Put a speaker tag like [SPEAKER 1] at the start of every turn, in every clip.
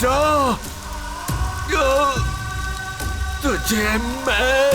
[SPEAKER 1] बेटा, तुझे मैं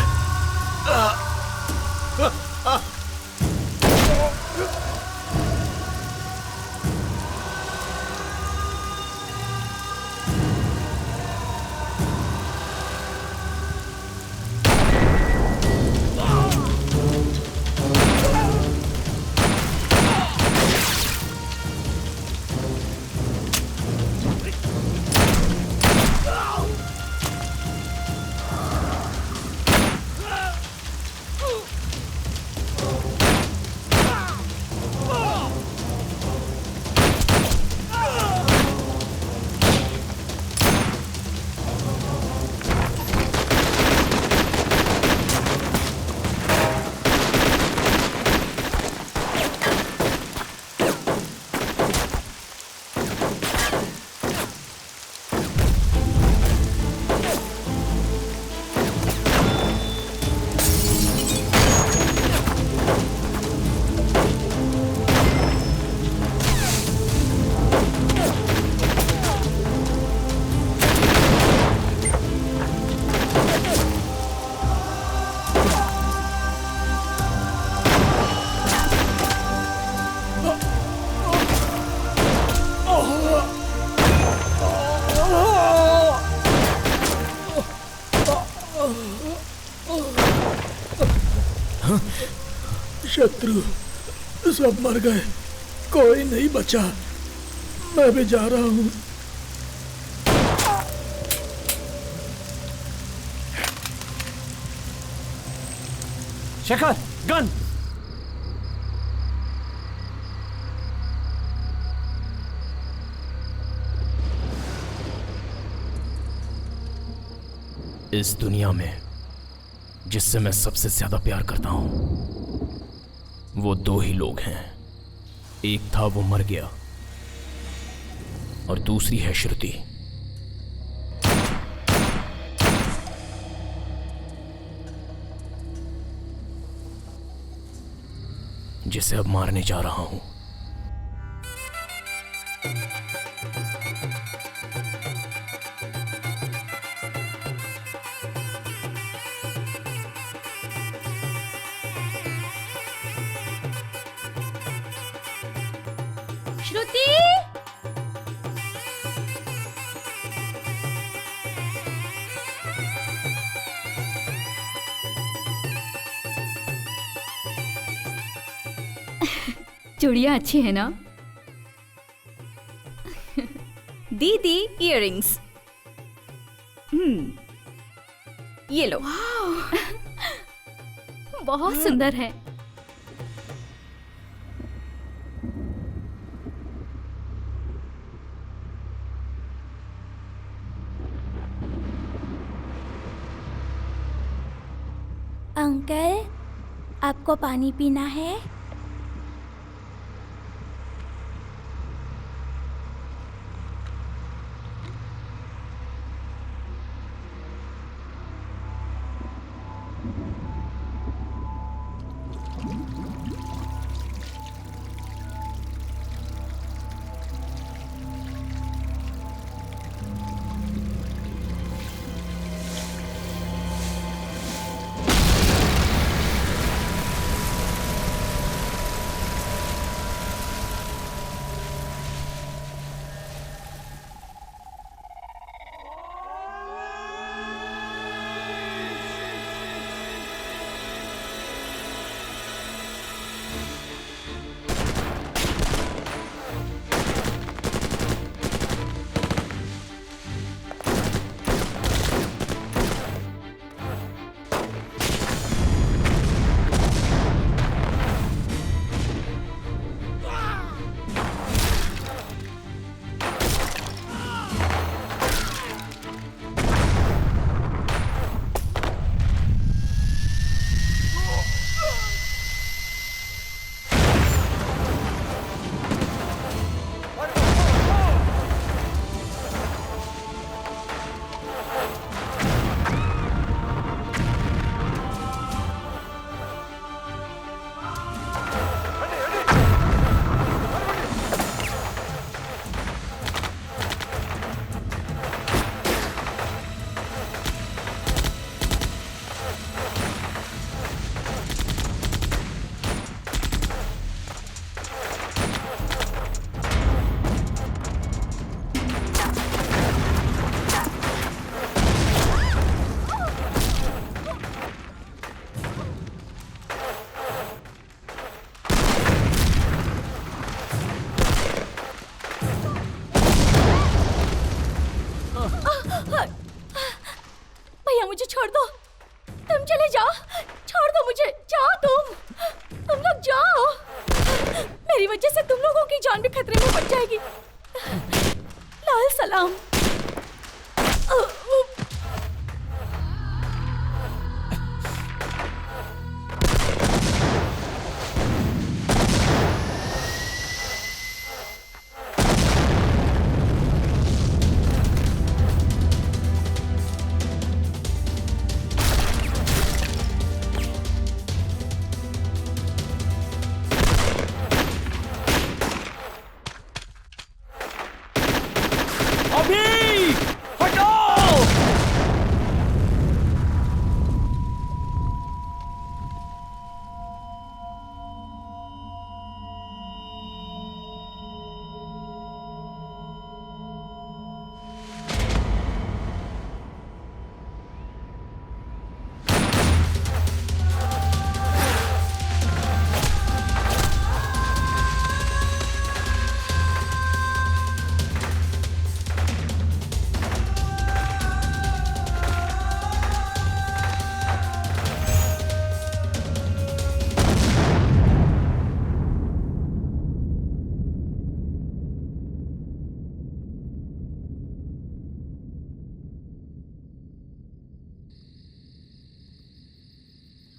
[SPEAKER 2] शत्रु सब मर गए, कोई नहीं बचा। मैं भी जा रहा हूँ।
[SPEAKER 3] शेखर, गन!
[SPEAKER 4] इस दुनिया में जिससे मैं सबसे ज्यादा प्यार करता हूं वो दो ही लोग हैं। एक था वो मर गया और दूसरी है श्रुति। जिसे अब मारने जा रहा हूं।
[SPEAKER 5] श्रुति! चूड़ियां अच्छी है ना? दीदी इयररिंग्स। ये लो। बहुत सुंदर है।
[SPEAKER 6] अंकल, आपको पानी पीना है? चले जाओ, छोड़ दो मुझे, जाओ तुम लोग जाओ। मेरी वजह से तुम लोगों की जान भी खतरे में पड़ जाएगी। लाल सलाम।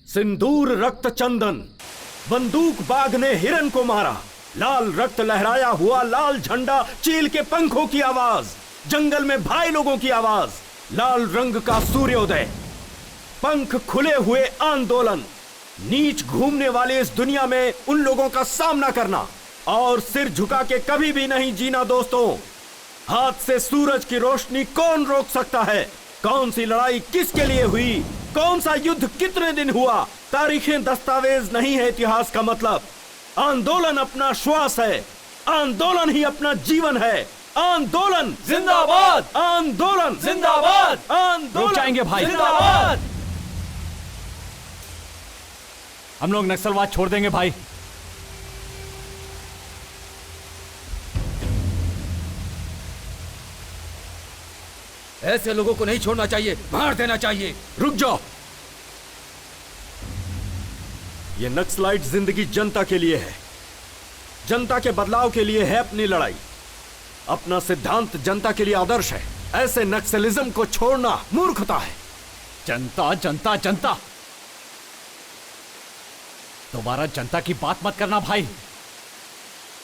[SPEAKER 7] सिंदूर रक्त चंदन, बंदूक बाग ने हिरन को मारा, लाल रक्त लहराया हुआ लाल झंडा, चील के पंखों की आवाज, जंगल में भाई लोगों की आवाज, लाल रंग का सूर्योदय, पंख खुले हुए आंदोलन, नीच घूमने वाले इस दुनिया में उन लोगों का सामना करना और सिर झुका के कभी भी नहीं जीना। दोस्तों, हाथ से सूरज की रोशनी कौन रोक सकता है? कौन सी लड़ाई किसके लिए हुई? कौन सा युद्ध कितने दिन हुआ? तारीखें दस्तावेज नहीं है इतिहास का मतलब। आंदोलन अपना श्वास है, आंदोलन ही अपना जीवन है। आंदोलन
[SPEAKER 3] जिंदाबाद,
[SPEAKER 7] आंदोलन
[SPEAKER 3] जिंदाबाद।
[SPEAKER 7] आंदोलन
[SPEAKER 3] रुक जाएंगे भाई,
[SPEAKER 7] जिंदाबाद।
[SPEAKER 3] हम लोग नक्सलवाद छोड़ देंगे भाई।
[SPEAKER 1] ऐसे लोगों को नहीं छोड़ना चाहिए, मार देना चाहिए।
[SPEAKER 7] रुक जाओ। ये नक्सलाइट जिंदगी जनता के लिए है, जनता के बदलाव के लिए है अपनी लड़ाई। अपना सिद्धांत जनता के लिए आदर्श है। ऐसे नक्सलिज्म को छोड़ना मूर्खता है।
[SPEAKER 3] जनता जनता जनता, दोबारा जनता की बात मत करना भाई।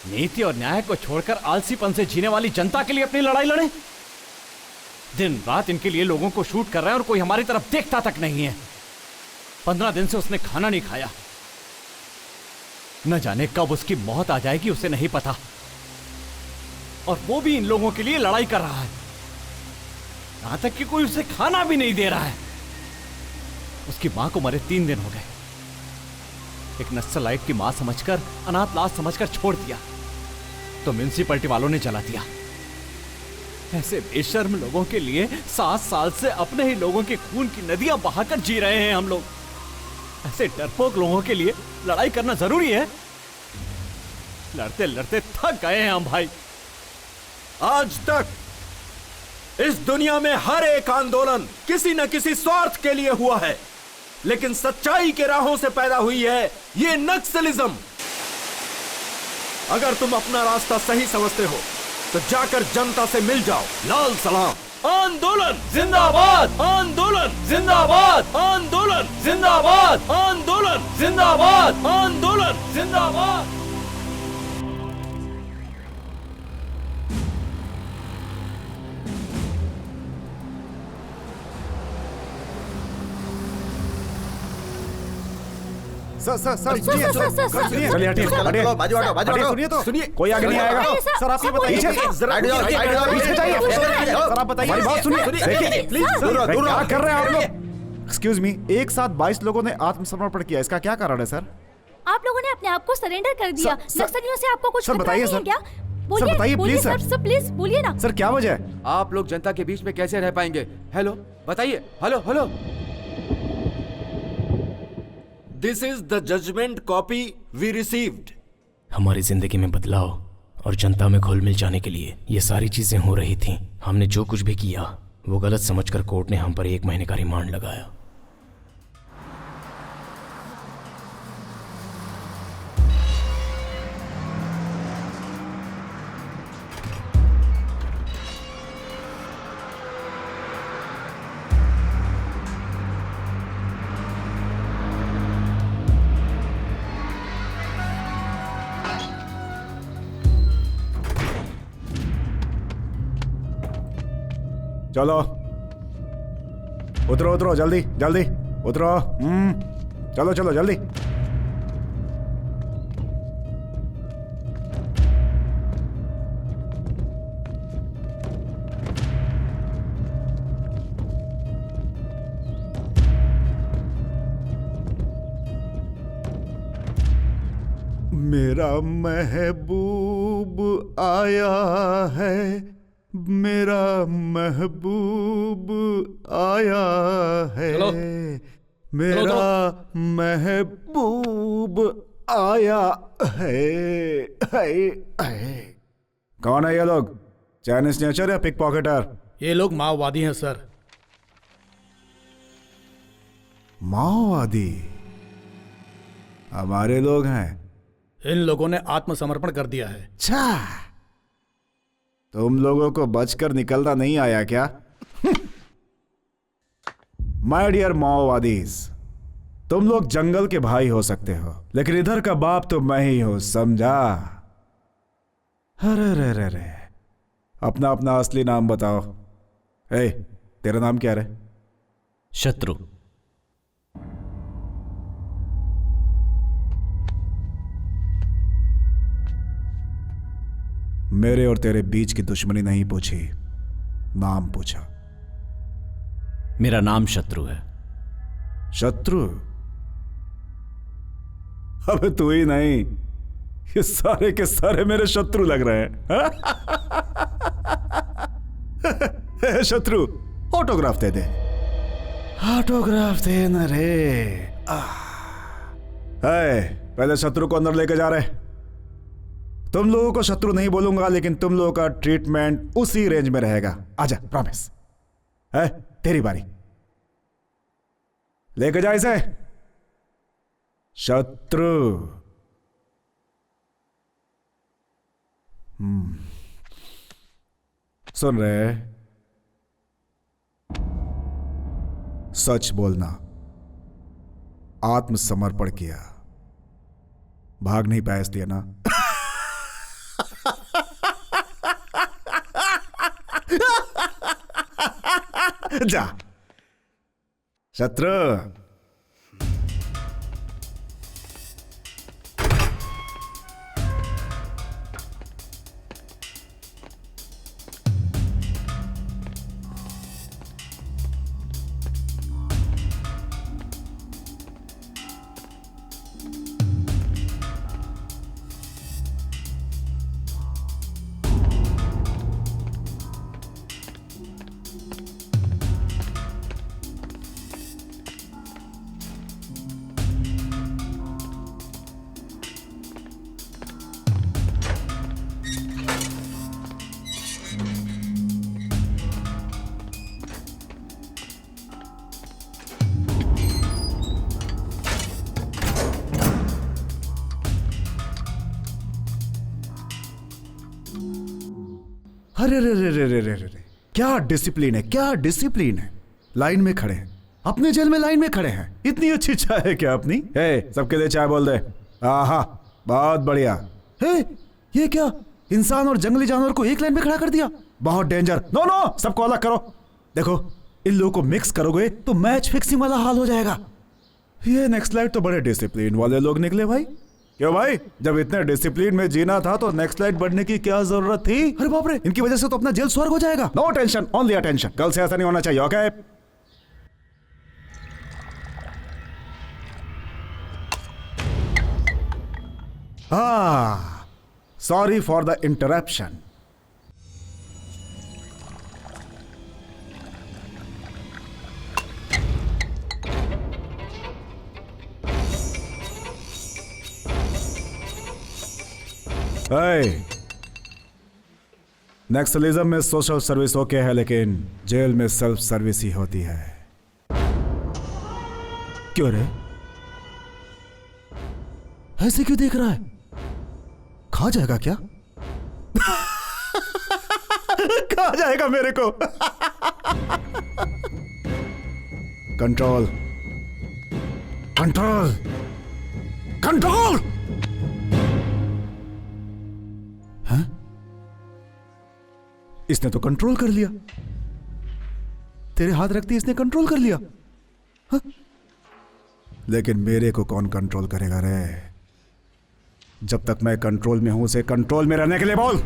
[SPEAKER 3] नीति और न्याय को छोड़कर आलसीपन से जीने वाली जनता के लिए अपनी लड़ाई लड़े। दिन रात इनके लिए लोगों को शूट कर रहे हैं और कोई हमारी तरफ देखता तक नहीं है। 15 दिन से उसने खाना नहीं खाया। न जाने कब उसकी मौत आ जाएगी, उसे नहीं पता। और वो भी इन लोगों के लिए लड़ाई कर रहा है, यहां तक कि कोई उसे खाना भी नहीं दे रहा है। उसकी मां को मरे 3 दिन हो गए। एक नक्सलाइट की मां समझकर, अनाथ लाश समझकर छोड़ दिया तो म्युनिसिपैलिटी वालों ने जला दिया। ऐसे बेशर्म लोगों के लिए 7 साल से अपने ही लोगों के खून की नदियां बहाकर जी रहे हैं हम लोग। ऐसे डरपोक लोगों के लिए लड़ाई करना जरूरी है। लड़ते लड़ते थक गए हैं हम भाई।
[SPEAKER 7] आज तक इस दुनिया में हर एक आंदोलन किसी न किसी स्वार्थ के लिए हुआ है, लेकिन सच्चाई के राहों से पैदा हुई है ये नक्सलिज्म। अगर तुम अपना रास्ता सही समझते हो तो जाकर जनता से मिल जाओ। लाल सलाम। आंदोलन
[SPEAKER 3] जिंदाबाद,
[SPEAKER 7] आंदोलन
[SPEAKER 3] जिंदाबाद,
[SPEAKER 7] आंदोलन
[SPEAKER 3] जिंदाबाद,
[SPEAKER 7] आंदोलन
[SPEAKER 3] जिंदाबाद,
[SPEAKER 7] आंदोलन
[SPEAKER 3] जिंदाबाद।
[SPEAKER 8] सर सर सर
[SPEAKER 6] सुनिए,
[SPEAKER 8] सुनिए, चलिए हटिए, हटिए,
[SPEAKER 9] बाजू हटो, बाजू हटो।
[SPEAKER 8] सुनिए तो,
[SPEAKER 7] सुनिए,
[SPEAKER 8] कोई आगे नहीं आएगा।
[SPEAKER 6] सर,
[SPEAKER 8] सर आप ये
[SPEAKER 6] सर,
[SPEAKER 8] बताइए,
[SPEAKER 6] बोलिए।
[SPEAKER 8] जरा पीछे जाइए, सर आप बताइए, हमारी बात सुनिए। देखिए प्लीज, क्या कर रहे हैं आप लोग? एक्सक्यूज मी, एक साथ 22 लोगों ने आत्मसमर्पण किया, इसका क्या कारण है सर?
[SPEAKER 6] आप लोगों ने अपने आप को सरेंडर कर दिया।
[SPEAKER 8] सर,
[SPEAKER 6] नक्सलियों से आपको कुछ
[SPEAKER 8] सर,
[SPEAKER 6] खतरा
[SPEAKER 8] बताइए
[SPEAKER 6] नहीं है
[SPEAKER 8] सर।
[SPEAKER 6] क्या?
[SPEAKER 8] सर, बताइए,
[SPEAKER 6] बोलिए
[SPEAKER 8] प्लीज, सर।
[SPEAKER 6] सर, प्लीज बोलिए ना।
[SPEAKER 8] सर क्या वजह है?
[SPEAKER 9] आप लोग जनता के बीच में कैसे रह पाएंगे? हेलो, बताइए। Hello hello.
[SPEAKER 7] This is the judgment copy we received.
[SPEAKER 4] हमारी जिंदगी में बदलाव और जनता में घुल मिल जाने के लिए ये सारी चीजें हो रही थीं। हमने जो कुछ भी किया वो गलत समझकर कोर्ट ने हम पर 1 महीने का रिमांड लगाया।
[SPEAKER 8] चलो उतरो उतरो, जल्दी जल्दी उतरो। चलो चलो जल्दी। मेरा महबूब आया है, मेरा महबूब आया है,
[SPEAKER 1] चलो।
[SPEAKER 8] मेरा महबूब आया है। कौन है ये लोग? चाइनीज नेचर या पिक पॉकेटर?
[SPEAKER 2] ये लोग माओवादी हैं सर।
[SPEAKER 8] माओवादी? हमारे लोग हैं।
[SPEAKER 2] इन लोगों ने आत्मसमर्पण कर दिया है।
[SPEAKER 8] अच्छा, तुम लोगों को बचकर निकलना नहीं आया क्या? माय डियर माओवादीज, तुम लोग जंगल के भाई हो सकते हो, लेकिन इधर का बाप तो मैं ही हूं, समझा? अरे रे रे रे, अपना अपना असली नाम बताओ। ए, तेरा नाम क्या रे?
[SPEAKER 4] शत्रु।
[SPEAKER 8] मेरे और तेरे बीच की दुश्मनी नहीं पूछी, नाम पूछा।
[SPEAKER 4] मेरा नाम शत्रु है।
[SPEAKER 8] शत्रु? अबे तू ही नहीं, ये सारे के सारे मेरे शत्रु लग रहे हैं। शत्रु, ऑटोग्राफ दे दे। ऑटोग्राफ दे न रे। पहले शत्रु को अंदर लेके जा रहे। तुम लोगों को शत्रु नहीं बोलूंगा, लेकिन तुम लोगों का ट्रीटमेंट उसी रेंज में रहेगा। आजा, प्रॉमिस है। तेरी बारी, लेके जा इसे। शत्रु। सुन रहे? सच बोलना। आत्मसमर्पण किया, भाग नहीं पाया इसलिए ना? जा शत्रु। अरे रे रे रे रे रे रे, क्या डिसिप्लिन है, क्या डिसिप्लिन है। लाइन में खड़े हैं, अपने जेल में लाइन में खड़े हैं। इतनी अच्छी चाय है क्या अपनी? सबके लिए चाय बोल दे। आहा, बहुत बढ़िया। ये क्या, इंसान और जंगली जानवर को एक लाइन में खड़ा कर दिया? बहुत डेंजर। नो नो, सबको अलग करो। देखो, इन लोगों को मिक्स करोगे तो मैच फिक्सिंग वाला हाल हो जाएगा। ये नेक्स्ट लाइट तो बड़े डिसिप्लिन वाले लोग निकले भाई। क्यों भाई, जब इतने डिसिप्लिन में जीना था तो नेक्स्ट लाइट बढ़ने की क्या जरूरत थी? अरे बाप रे, इनकी वजह से तो अपना जेल स्वर्ग हो जाएगा। No tension, only attention. कल से ऐसा नहीं होना चाहिए, okay? Sorry for the interruption. Naxalism में सोशल सर्विस ओके है, लेकिन जेल में सेल्फ सर्विस ही होती है। क्यों रे, ऐसे क्यों देख रहा है? खा जाएगा क्या? खा जाएगा मेरे को। Control, control, control. इसने तो कंट्रोल कर लिया। तेरे हाथ रखते इसने कंट्रोल कर लिया। हा? लेकिन मेरे को कौन कंट्रोल करेगा रे? जब तक मैं कंट्रोल में हूं, उसे कंट्रोल में रहने के लिए बोल।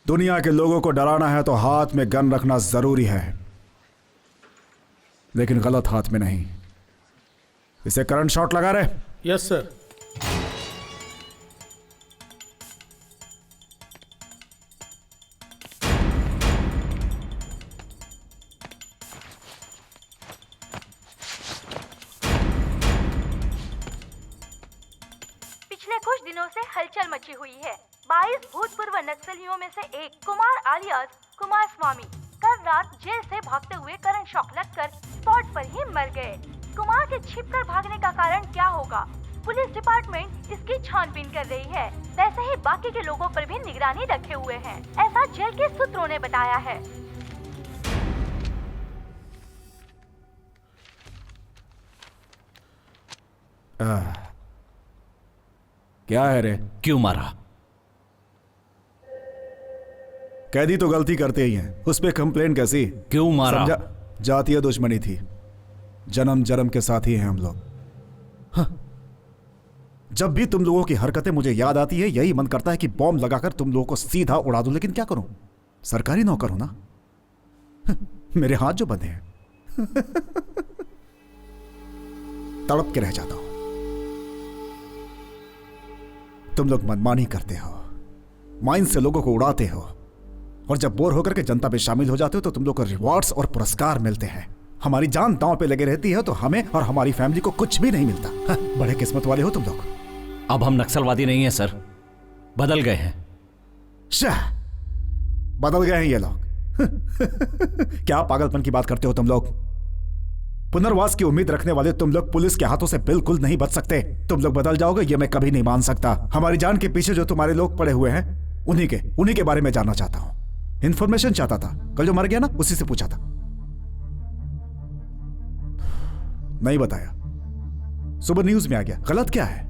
[SPEAKER 8] दुनिया के लोगों को डराना है तो हाथ में गन रखना जरूरी है, लेकिन गलत हाथ में नहीं। इसे करंट शॉट लगा रहे।
[SPEAKER 2] Yes sir.
[SPEAKER 6] पिछले कुछ दिनों से हलचल मची हुई है। 22 भूतपूर्व नक्सलियों में से एक कुमार आलियास कुमार स्वामी कल रात जेल से भागते हुए करंट शॉक लगकर स्पॉट पर ही मर गए। कुमार के छिपकर भागने का कारण क्या होगा? पुलिस डिपार्टमेंट इसकी छानबीन कर रही है। वैसे ही बाकी के लोगों पर भी निगरानी रखे हुए हैं, ऐसा जेल के सूत्रों ने बताया है।
[SPEAKER 8] क्या है रे?
[SPEAKER 3] क्यों मारा?
[SPEAKER 8] कैदी तो गलती करते ही हैं, उस पे कंप्लेन कैसी?
[SPEAKER 3] क्यों मारा?
[SPEAKER 8] जातीय दुश्मनी थी, जन्म जन्म के साथी हैं हम लोग। हाँ। जब भी तुम लोगों की हरकतें मुझे याद आती है, यही मन करता है कि बॉम्ब लगाकर तुम लोगों को सीधा उड़ा दूं, लेकिन क्या करूं? सरकारी नौकर हूं ना। मेरे हाथ जो बंधे हैं तड़प के रह जाता हूं। तुम लोग मनमानी करते हो, माइंड से लोगों को उड़ाते हो, और जब बोर होकर के जनता में शामिल हो जाते हो तो तुम लोग को रिवॉर्ड्स और पुरस्कार मिलते हैं। हमारी जान दांव पे लगे रहती है तो हमें और हमारी फैमिली को कुछ भी नहीं मिलता। हाँ, बड़े किस्मत वाले हो तुम लोग।
[SPEAKER 3] अब हम नक्सलवादी नहीं हैं सर, बदल गए हैं।
[SPEAKER 8] शाह, बदल गए हैं ये लोग। क्या पागलपन की बात करते हो तुम लोग? पुनर्वास की उम्मीद रखने वाले तुम लोग पुलिस के हाथों से बिल्कुल नहीं बच सकते। तुम लोग बदल जाओगे ये मैं कभी नहीं मान सकता। हमारी जान के पीछे जो तुम्हारे लोग पड़े हुए हैं, उन्हीं के बारे में जानना चाहता हूं। इंफॉर्मेशन चाहता था, कल जो मर गया ना उसी से पूछा था, नहीं बताया। सुबह न्यूज में आ गया। गलत क्या है?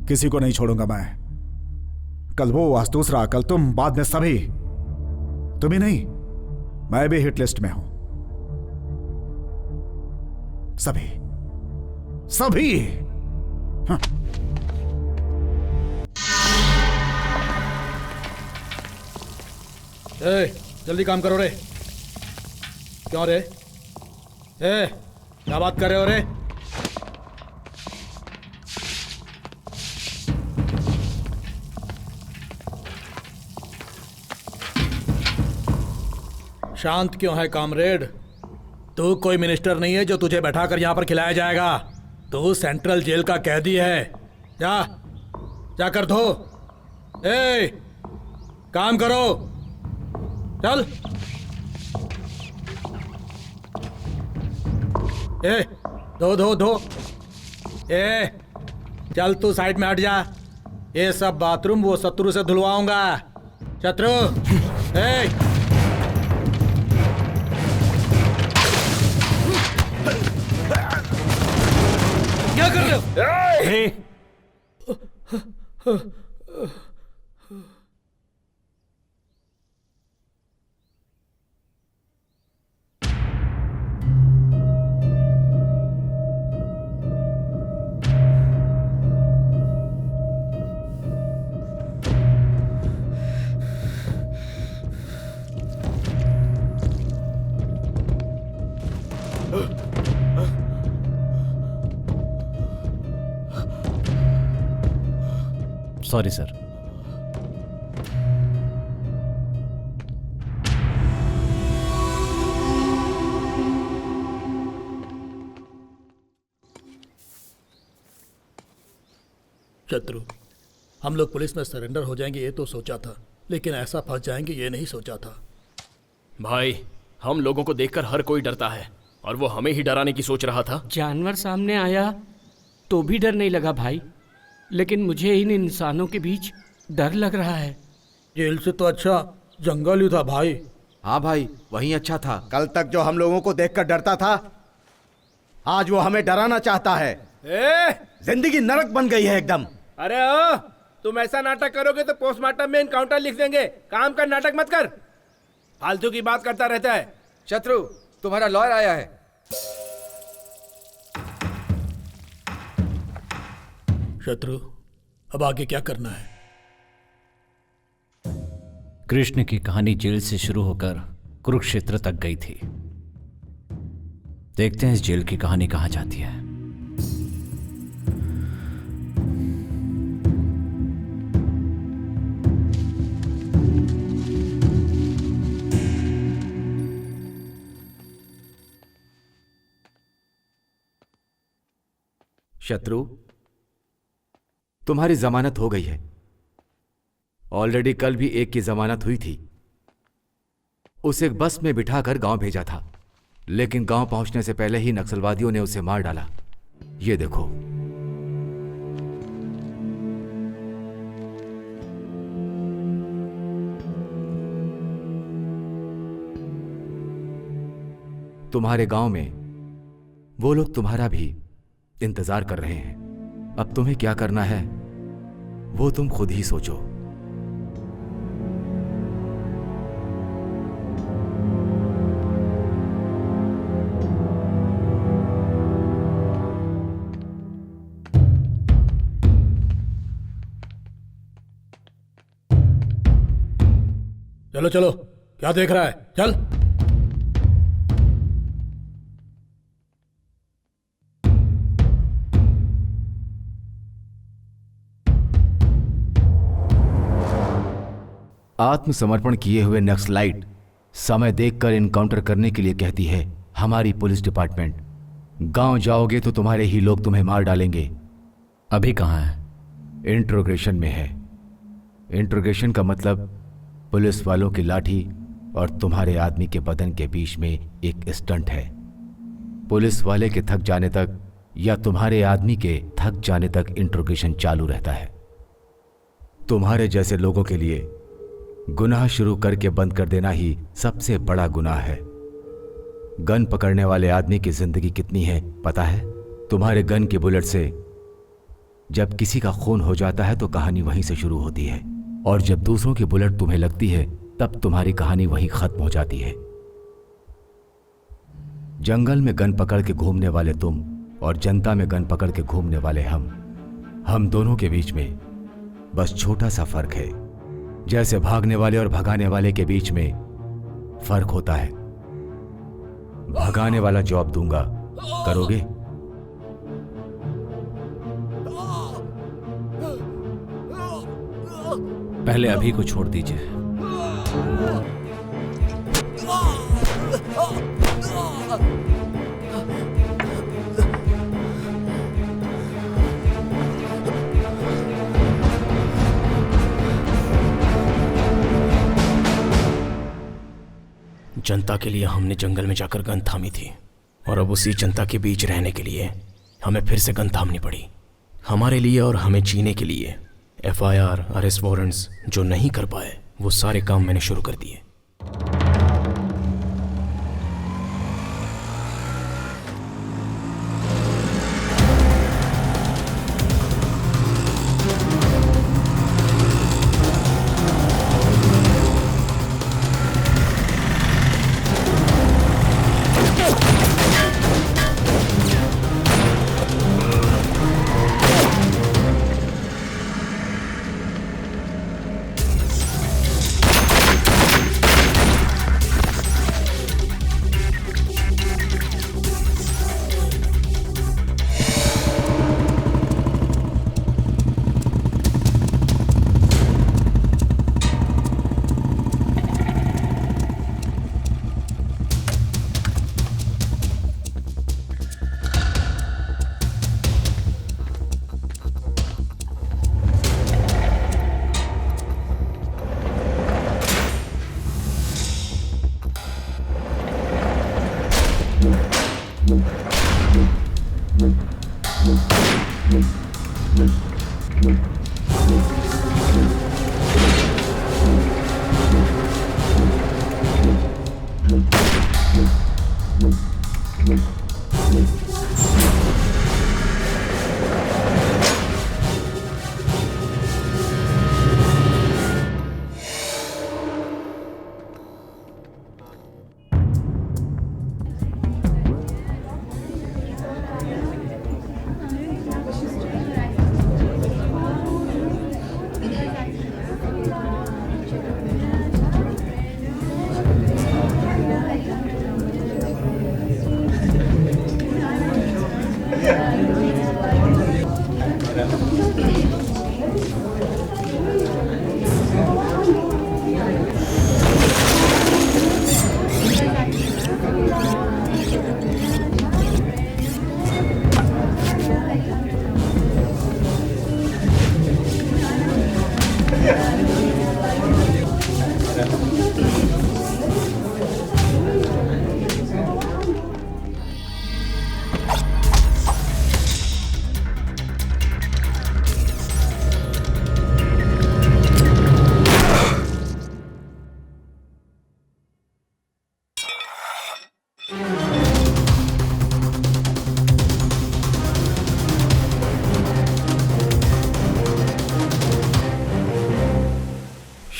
[SPEAKER 8] किसी को नहीं छोड़ूंगा मैं। कल वो, आज दूसरा, कल तुम, बाद में सभी। तुम ही नहीं, मैं भी हिट लिस्ट में हूं। सभी सभी। हाँ।
[SPEAKER 2] जल्दी काम करो रे। क्यों रे? क्या बात कर रहे हो रे? शांत क्यों है कामरेड? तू कोई मिनिस्टर नहीं है जो तुझे बैठाकर यहां पर खिलाया जाएगा। तू सेंट्रल जेल का कैदी है। जाकर धो। काम करो, चल। धो। चल तू साइड में हट जा। ये सब बाथरूम वो शत्रु से धुलवाऊंगा। शत्रु, क्या कर रहे हो?
[SPEAKER 3] Sorry sir.
[SPEAKER 2] शत्रु, हम लोग पुलिस में सरेंडर हो जाएंगे ये तो सोचा था, लेकिन ऐसा फंस जाएंगे ये नहीं सोचा था।
[SPEAKER 4] भाई, हम लोगों को देखकर हर कोई डरता है और वो हमें ही डराने की सोच रहा था।
[SPEAKER 10] जानवर सामने आया तो भी डर नहीं लगा भाई, लेकिन मुझे इन इंसानों के बीच डर लग रहा है।
[SPEAKER 2] जेल से तो अच्छा जंगल ही था भाई।
[SPEAKER 9] हाँ भाई, वही अच्छा था।
[SPEAKER 11] कल तक जो हम लोगों को देखकर डरता था, आज वो हमें डराना चाहता है। जिंदगी नरक बन गई है एकदम।
[SPEAKER 12] अरे ओ, तुम ऐसा नाटक करोगे तो पोस्टमार्टम में इनकाउंटर लिख देंगे। काम का नाटक मत कर, फालतू की बात करता रहता है।
[SPEAKER 9] शत्रु, तुम्हारा लॉयर आया है।
[SPEAKER 2] शत्रु, अब आगे क्या करना है?
[SPEAKER 3] कृष्ण की कहानी जेल से शुरू होकर कुरुक्षेत्र तक गई थी। देखते हैं इस जेल की कहानी कहां जाती है।
[SPEAKER 9] शत्रु, तुम्हारी जमानत हो गई है। ऑलरेडी कल भी एक की जमानत हुई थी। उसे बस में बिठाकर गांव भेजा था, लेकिन गांव पहुंचने से पहले ही नक्सलवादियों ने उसे मार डाला। ये देखो। तुम्हारे गांव में वो लोग तुम्हारा भी इंतजार कर रहे हैं। अब तुम्हें क्या करना है वो तुम खुद ही सोचो।
[SPEAKER 2] चलो चलो, क्या देख रहा है? चल।
[SPEAKER 9] आत्मसमर्पण किए हुए नक्सलाइट समय देखकर इनकाउंटर करने के लिए कहती है हमारी पुलिस डिपार्टमेंट। गांव जाओगे तो तुम्हारे ही लोग तुम्हें मार डालेंगे।
[SPEAKER 3] अभी कहां है?
[SPEAKER 9] इंट्रोगेशन में है। इंट्रोगेशन का मतलब पुलिस वालों की लाठी और तुम्हारे आदमी के बदन के बीच में एक स्टंट है। पुलिस वाले के थक जाने तक या तुम्हारे आदमी के थक जाने तक इंट्रोगेशन चालू रहता है। तुम्हारे जैसे लोगों के लिए गुनाह शुरू करके बंद कर देना ही सबसे बड़ा गुनाह है। गन पकड़ने वाले आदमी की जिंदगी कितनी है पता है? तुम्हारे गन के बुलेट से जब किसी का खून हो जाता है तो कहानी वहीं से शुरू होती है, और जब दूसरों की बुलेट तुम्हें लगती है तब तुम्हारी कहानी वहीं खत्म हो जाती है। जंगल में गन पकड़ के घूमने वाले तुम और जनता में गन पकड़ के घूमने वाले हम दोनों के बीच में बस छोटा सा फर्क है। जैसे भागने वाले और भगाने वाले के बीच में फर्क होता है। भगाने वाला जॉब दूंगा, करोगे?
[SPEAKER 3] पहले अभी को छोड़ दीजिए।
[SPEAKER 4] जनता के लिए हमने जंगल में जाकर गन थामी थी, और अब उसी जनता के बीच रहने के लिए हमें फिर से गन थामनी पड़ी। हमारे लिए और हमें जीने के लिए FIR, अरेस्ट वारंट्स जो नहीं कर पाए वो सारे काम मैंने शुरू कर दिए।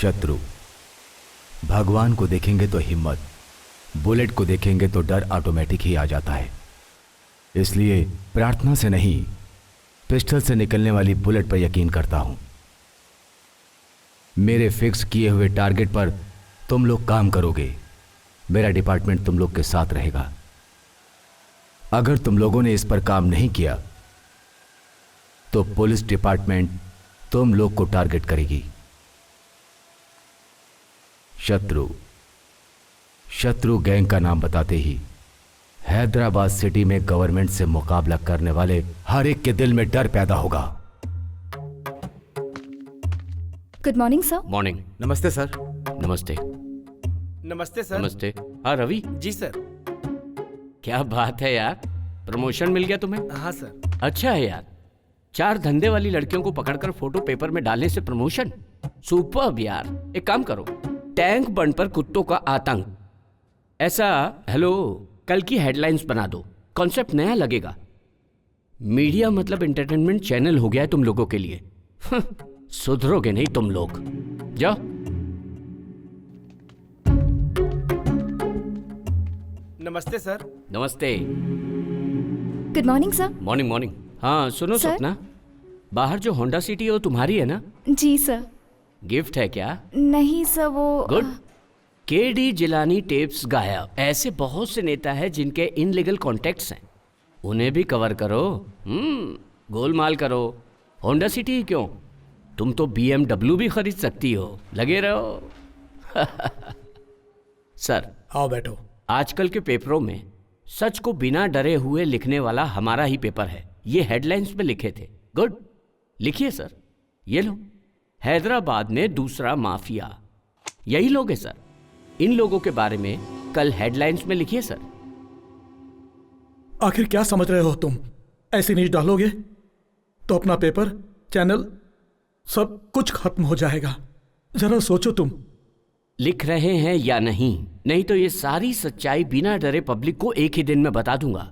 [SPEAKER 9] शत्रु भगवान को देखेंगे तो हिम्मत, बुलेट को देखेंगे तो डर ऑटोमेटिक ही आ जाता है। इसलिए प्रार्थना से नहीं, पिस्टल से निकलने वाली बुलेट पर यकीन करता हूं। मेरे फिक्स किए हुए टारगेट पर तुम लोग काम करोगे, मेरा डिपार्टमेंट तुम लोग के साथ रहेगा। अगर तुम लोगों ने इस पर काम नहीं किया तो पुलिस डिपार्टमेंट तुम लोग को टारगेट करेगी। शत्रु गैंग का नाम बताते ही हैदराबाद सिटी में गवर्नमेंट से मुकाबला करने वाले हर एक के दिल में डर पैदा होगा।
[SPEAKER 5] Good morning sir.
[SPEAKER 10] मॉर्निंग।
[SPEAKER 11] नमस्ते सर।
[SPEAKER 10] नमस्ते।
[SPEAKER 12] नमस्ते सर।
[SPEAKER 10] नमस्ते। हाँ रवि।
[SPEAKER 12] जी सर।
[SPEAKER 10] क्या बात है यार, प्रमोशन मिल गया तुम्हें?
[SPEAKER 12] हाँ सर।
[SPEAKER 10] अच्छा है यार, 4 धंधे वाली लड़कियों को पकड़कर फोटो पेपर में डालने से प्रमोशन, सुपर्ब यार। एक काम करो, टैंक बंड पर कुत्तों का आतंक, ऐसा हेलो कल की हेडलाइंस बना दो। कॉन्सेप्ट नया लगेगा। मीडिया मतलब एंटरटेनमेंट चैनल हो गया है तुम लोगों के लिए। सुधरोगे नहीं तुम लोग। जाओ।
[SPEAKER 12] नमस्ते सर।
[SPEAKER 10] नमस्ते।
[SPEAKER 5] Good morning sir.
[SPEAKER 10] Morning morning. हाँ सुनो
[SPEAKER 5] सर?
[SPEAKER 10] सपना, बाहर जो होंडा सिटी है वो तुम्हारी है ना?
[SPEAKER 5] जी सर।
[SPEAKER 10] गिफ्ट है क्या?
[SPEAKER 5] नहीं सर, वो
[SPEAKER 10] गुड। केडी जिलानी टेप्स गायब। ऐसे बहुत से नेता हैं जिनके इनलीगल कॉन्टेक्ट्स हैं, उन्हें भी कवर करो। गोलमाल करो। होंडा सिटी ही क्यों, तुम तो BMW भी खरीद सकती हो। लगे रहो। सर
[SPEAKER 2] आओ बैठो।
[SPEAKER 10] आजकल के पेपरों में सच को बिना डरे हुए लिखने वाला हमारा ही पेपर है। ये हेडलाइंस में लिखे थे। गुड, लिखिए सर। ये लो, हैदराबाद में दूसरा माफिया। यही लोग हैं सर। इन लोगों के बारे में कल हेडलाइंस में लिखिए सर।
[SPEAKER 2] आखिर क्या समझ रहे हो तुम? ऐसी न्यूज डालोगे तो अपना पेपर, चैनल, सब कुछ खत्म हो जाएगा। जरा सोचो तुम।
[SPEAKER 10] लिख रहे हैं या नहीं? नहीं तो ये सारी सच्चाई बिना डरे पब्लिक को एक ही दिन में बता दूंगा।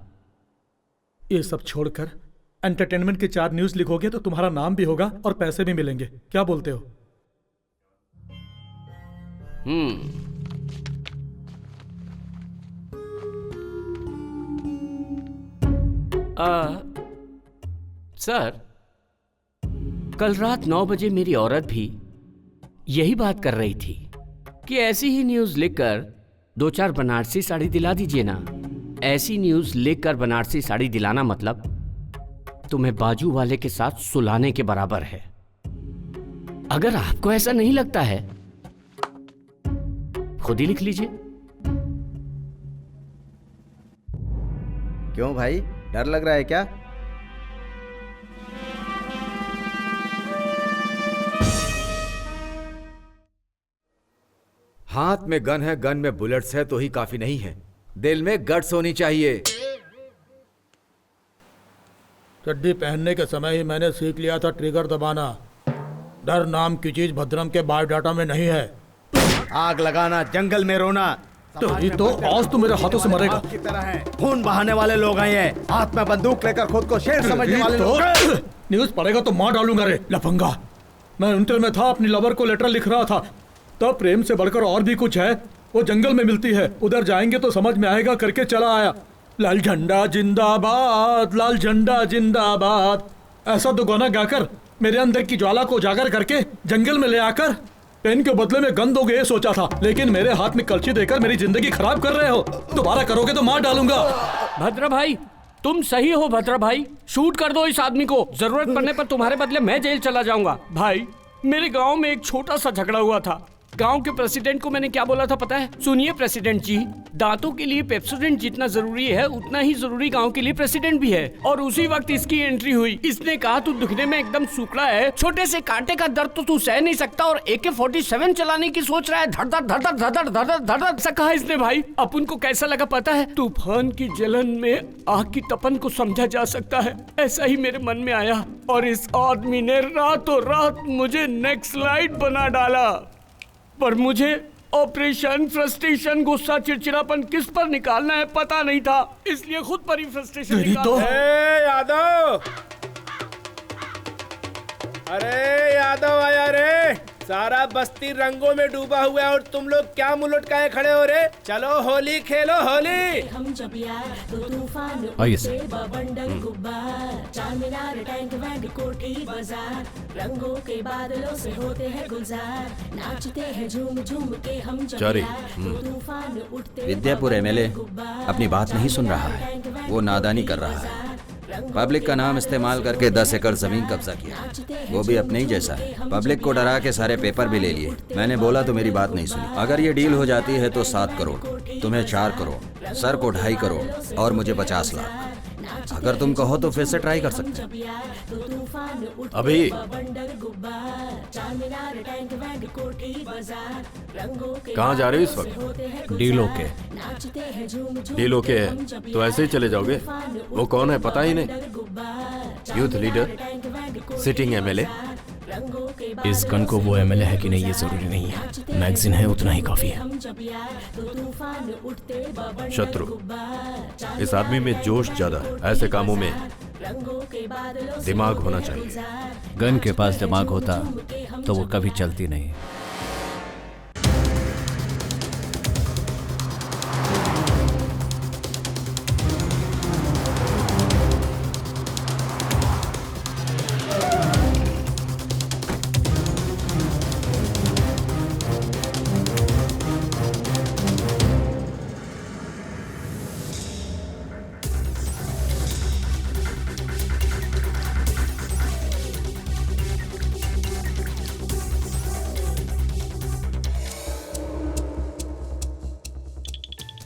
[SPEAKER 2] ये सब छोड़कर एंटरटेनमेंट के 4 न्यूज लिखोगे तो तुम्हारा नाम भी होगा और पैसे भी मिलेंगे। क्या बोलते हो?
[SPEAKER 10] सर कल रात 9 बजे मेरी औरत भी यही बात कर रही थी कि ऐसी ही न्यूज लिखकर 2-4 बनारसी साड़ी दिला दीजिए ना। ऐसी न्यूज लिखकर बनारसी साड़ी दिलाना मतलब तुम्हें बाजू वाले के साथ सुलाने के बराबर है। अगर आपको ऐसा नहीं लगता है खुद ही लिख लीजिए।
[SPEAKER 11] क्यों भाई, डर लग रहा है क्या?
[SPEAKER 13] हाथ में गन है, गन में बुलेट्स है तो ही काफी नहीं है, दिल में गट्स होनी चाहिए।
[SPEAKER 2] चड्डी पहनने के समय ही मैंने सीख लिया था ट्रिगर दबाना। डर नाम की चीज भद्रम के बायोडाटा में नहीं है।
[SPEAKER 11] आग लगाना, जंगल में रोना,
[SPEAKER 2] तो आज तो मेरे हाथों से मरेगा।
[SPEAKER 11] की तरह है। खून बहाने वाले लोग आए हैं, हाथ में बंदूक लेकर खुद को शेर समझने वाले लोग।
[SPEAKER 2] न्यूज पढ़ेगा तो मार डालूंगा रे लफंगा। मैं इंटर में था, अपनी लवर को लेटर लिख रहा था, तब प्रेम से बढ़कर और भी कुछ है, वो जंगल में मिलती है, उधर जाएंगे तो समझ में आएगा करके चला आया। लाल झंडा जिंदाबाद, लाल झंडा जिंदाबाद, ऐसा तो गाना गाकर मेरे अंदर की ज्वाला को उजागर करके जंगल में ले आकर पेन के बदले में गन दोगे ये सोचा था, लेकिन मेरे हाथ में कलची देकर मेरी जिंदगी खराब कर रहे हो। दोबारा करोगे तो मार डालूंगा।
[SPEAKER 10] भद्रा भाई तुम सही हो भद्रा भाई, शूट कर दो इस आदमी को। जरूरत पड़ने पर तुम्हारे बदले मैं जेल चला जाऊंगा। भाई, मेरे गांव में एक छोटा सा झगड़ा हुआ था। गांव के प्रेसिडेंट को मैंने क्या बोला था पता है? सुनिए प्रेसिडेंट जी, दांतों के लिए पेप्सोडेंट जितना जरूरी है उतना ही जरूरी गांव के लिए प्रेसिडेंट भी है। और उसी वक्त इसकी एंट्री हुई। इसने कहा तू दिखने में एकदम सूखड़ा है, छोटे से कांटे का दर्द तो तू सह नहीं सकता और AK-47 चलाने की सोच रहा है। धड़ धड़ धड़ धड़ धड़ धड़ धड़ ऐसा कहा इसने। भाई अपन को कैसा लगा पता है? तूफान की जलन में आग की तपन को समझा जा सकता है, ऐसा ही मेरे मन में आया। और इस आदमी ने रातों रात मुझे नेक्स्ट स्लाइड बना डाला। पर मुझे ऑपरेशन, फ्रस्ट्रेशन, गुस्सा, चिड़चिड़ापन किस पर निकालना है पता नहीं था, इसलिए खुद पर ही फ्रस्ट्रेशन निकाला।
[SPEAKER 12] यादव, अरे यादव आया रे। सारा बस्ती रंगों में डूबा हुआ है और तुम लोग क्या मुंह लटकाए खड़े हो रे? चलो होली खेलो होली।
[SPEAKER 14] हम जब यार तो तूफान
[SPEAKER 9] आइए
[SPEAKER 14] उठते, बबंडर गुब्बार, चारमीनार, टैंक बैंड, कोठी बाजार, रंगों के बादलों से होते हैं गुलजार, नाचते हैं झूम झूम के हम जब
[SPEAKER 15] चारी,
[SPEAKER 14] यार तो तूफान उठते।
[SPEAKER 15] विद्यापुर MLA अपनी बात नहीं सुन रहा है, वो नादानी कर रहा है। पब्लिक का नाम इस्तेमाल करके 10 एकड़ जमीन कब्जा किया, वो भी अपने ही जैसा है। पब्लिक को डरा के सारे पेपर भी ले लिए। मैंने बोला तो मेरी बात नहीं सुनी। अगर ये डील हो जाती है तो 7 करोड़, तुम्हें 4 करोड़, सर को 2.5 करोड़ और मुझे 50 लाख। अगर तुम कहो तो फिर से ट्राई कर सकते हैं। अभी कहाँ जा रहे हो इस वक्त?
[SPEAKER 9] Deal okay.
[SPEAKER 15] डील ओके है तो ऐसे ही चले जाओगे? वो कौन है पता ही नहीं? Youth leader, sitting MLA।
[SPEAKER 4] इस गन को वो MLA है कि नहीं ये जरूरी नहीं है, मैगजीन है उतना ही काफी है।
[SPEAKER 15] शत्रु, इस आदमी में जोश ज्यादा है, ऐसे कामों में दिमाग होना चाहिए।
[SPEAKER 9] गन के पास दिमाग होता तो वो कभी चलती नहीं।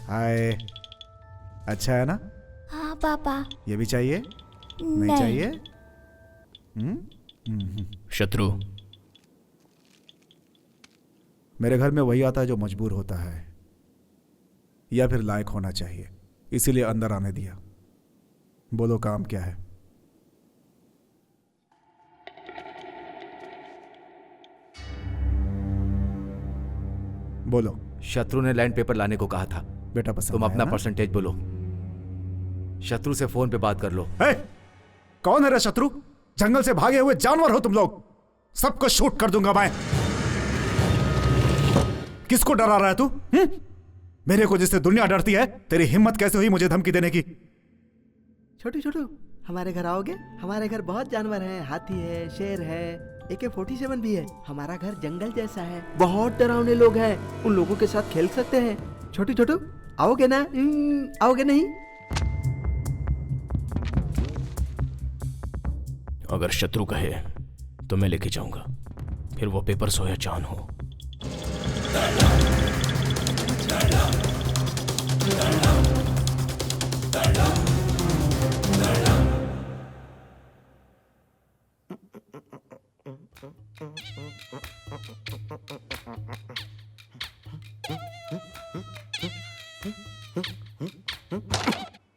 [SPEAKER 8] हाय, अच्छा है ना?
[SPEAKER 5] हाँ पापा।
[SPEAKER 8] ये भी चाहिए? नहीं चाहिए?
[SPEAKER 4] शत्रु,
[SPEAKER 8] मेरे घर में वही आता है जो मजबूर होता है या फिर लायक होना चाहिए, इसीलिए अंदर आने दिया। बोलो काम क्या है? बोलो।
[SPEAKER 9] शत्रु ने लैंड पेपर लाने को कहा था।
[SPEAKER 8] बेटा पसंद
[SPEAKER 9] तुम अपना
[SPEAKER 8] आया ना?
[SPEAKER 9] परसेंटेज बोलो। शत्रु से फोन पे बात कर लो।
[SPEAKER 8] कौन है रे शत्रु? जंगल से भागे हुए जानवर हो तुम लोग। सबको शूट कर दूंगा मैं। किसको डरा रहा है तू? मेरे को जिससे दुनिया डरती है, तेरी हिम्मत कैसे हुई मुझे धमकी देने की?
[SPEAKER 16] छोटू छोटू, हमारे घर आओगे? हमारे घर बहुत जानवर हैं, हाथी है, शेर है, AK-47 भी है। हमारा घर जंगल जैसा है, बहुत डरावने लोग हैं, उन लोगों के साथ खेल सकते हैं। छोटू छोटू, आओगे ना? आओगे नहीं?
[SPEAKER 4] अगर शत्रु कहे तो मैं लेके जाऊंगा, फिर वो पेपर्स हो या चांद हो।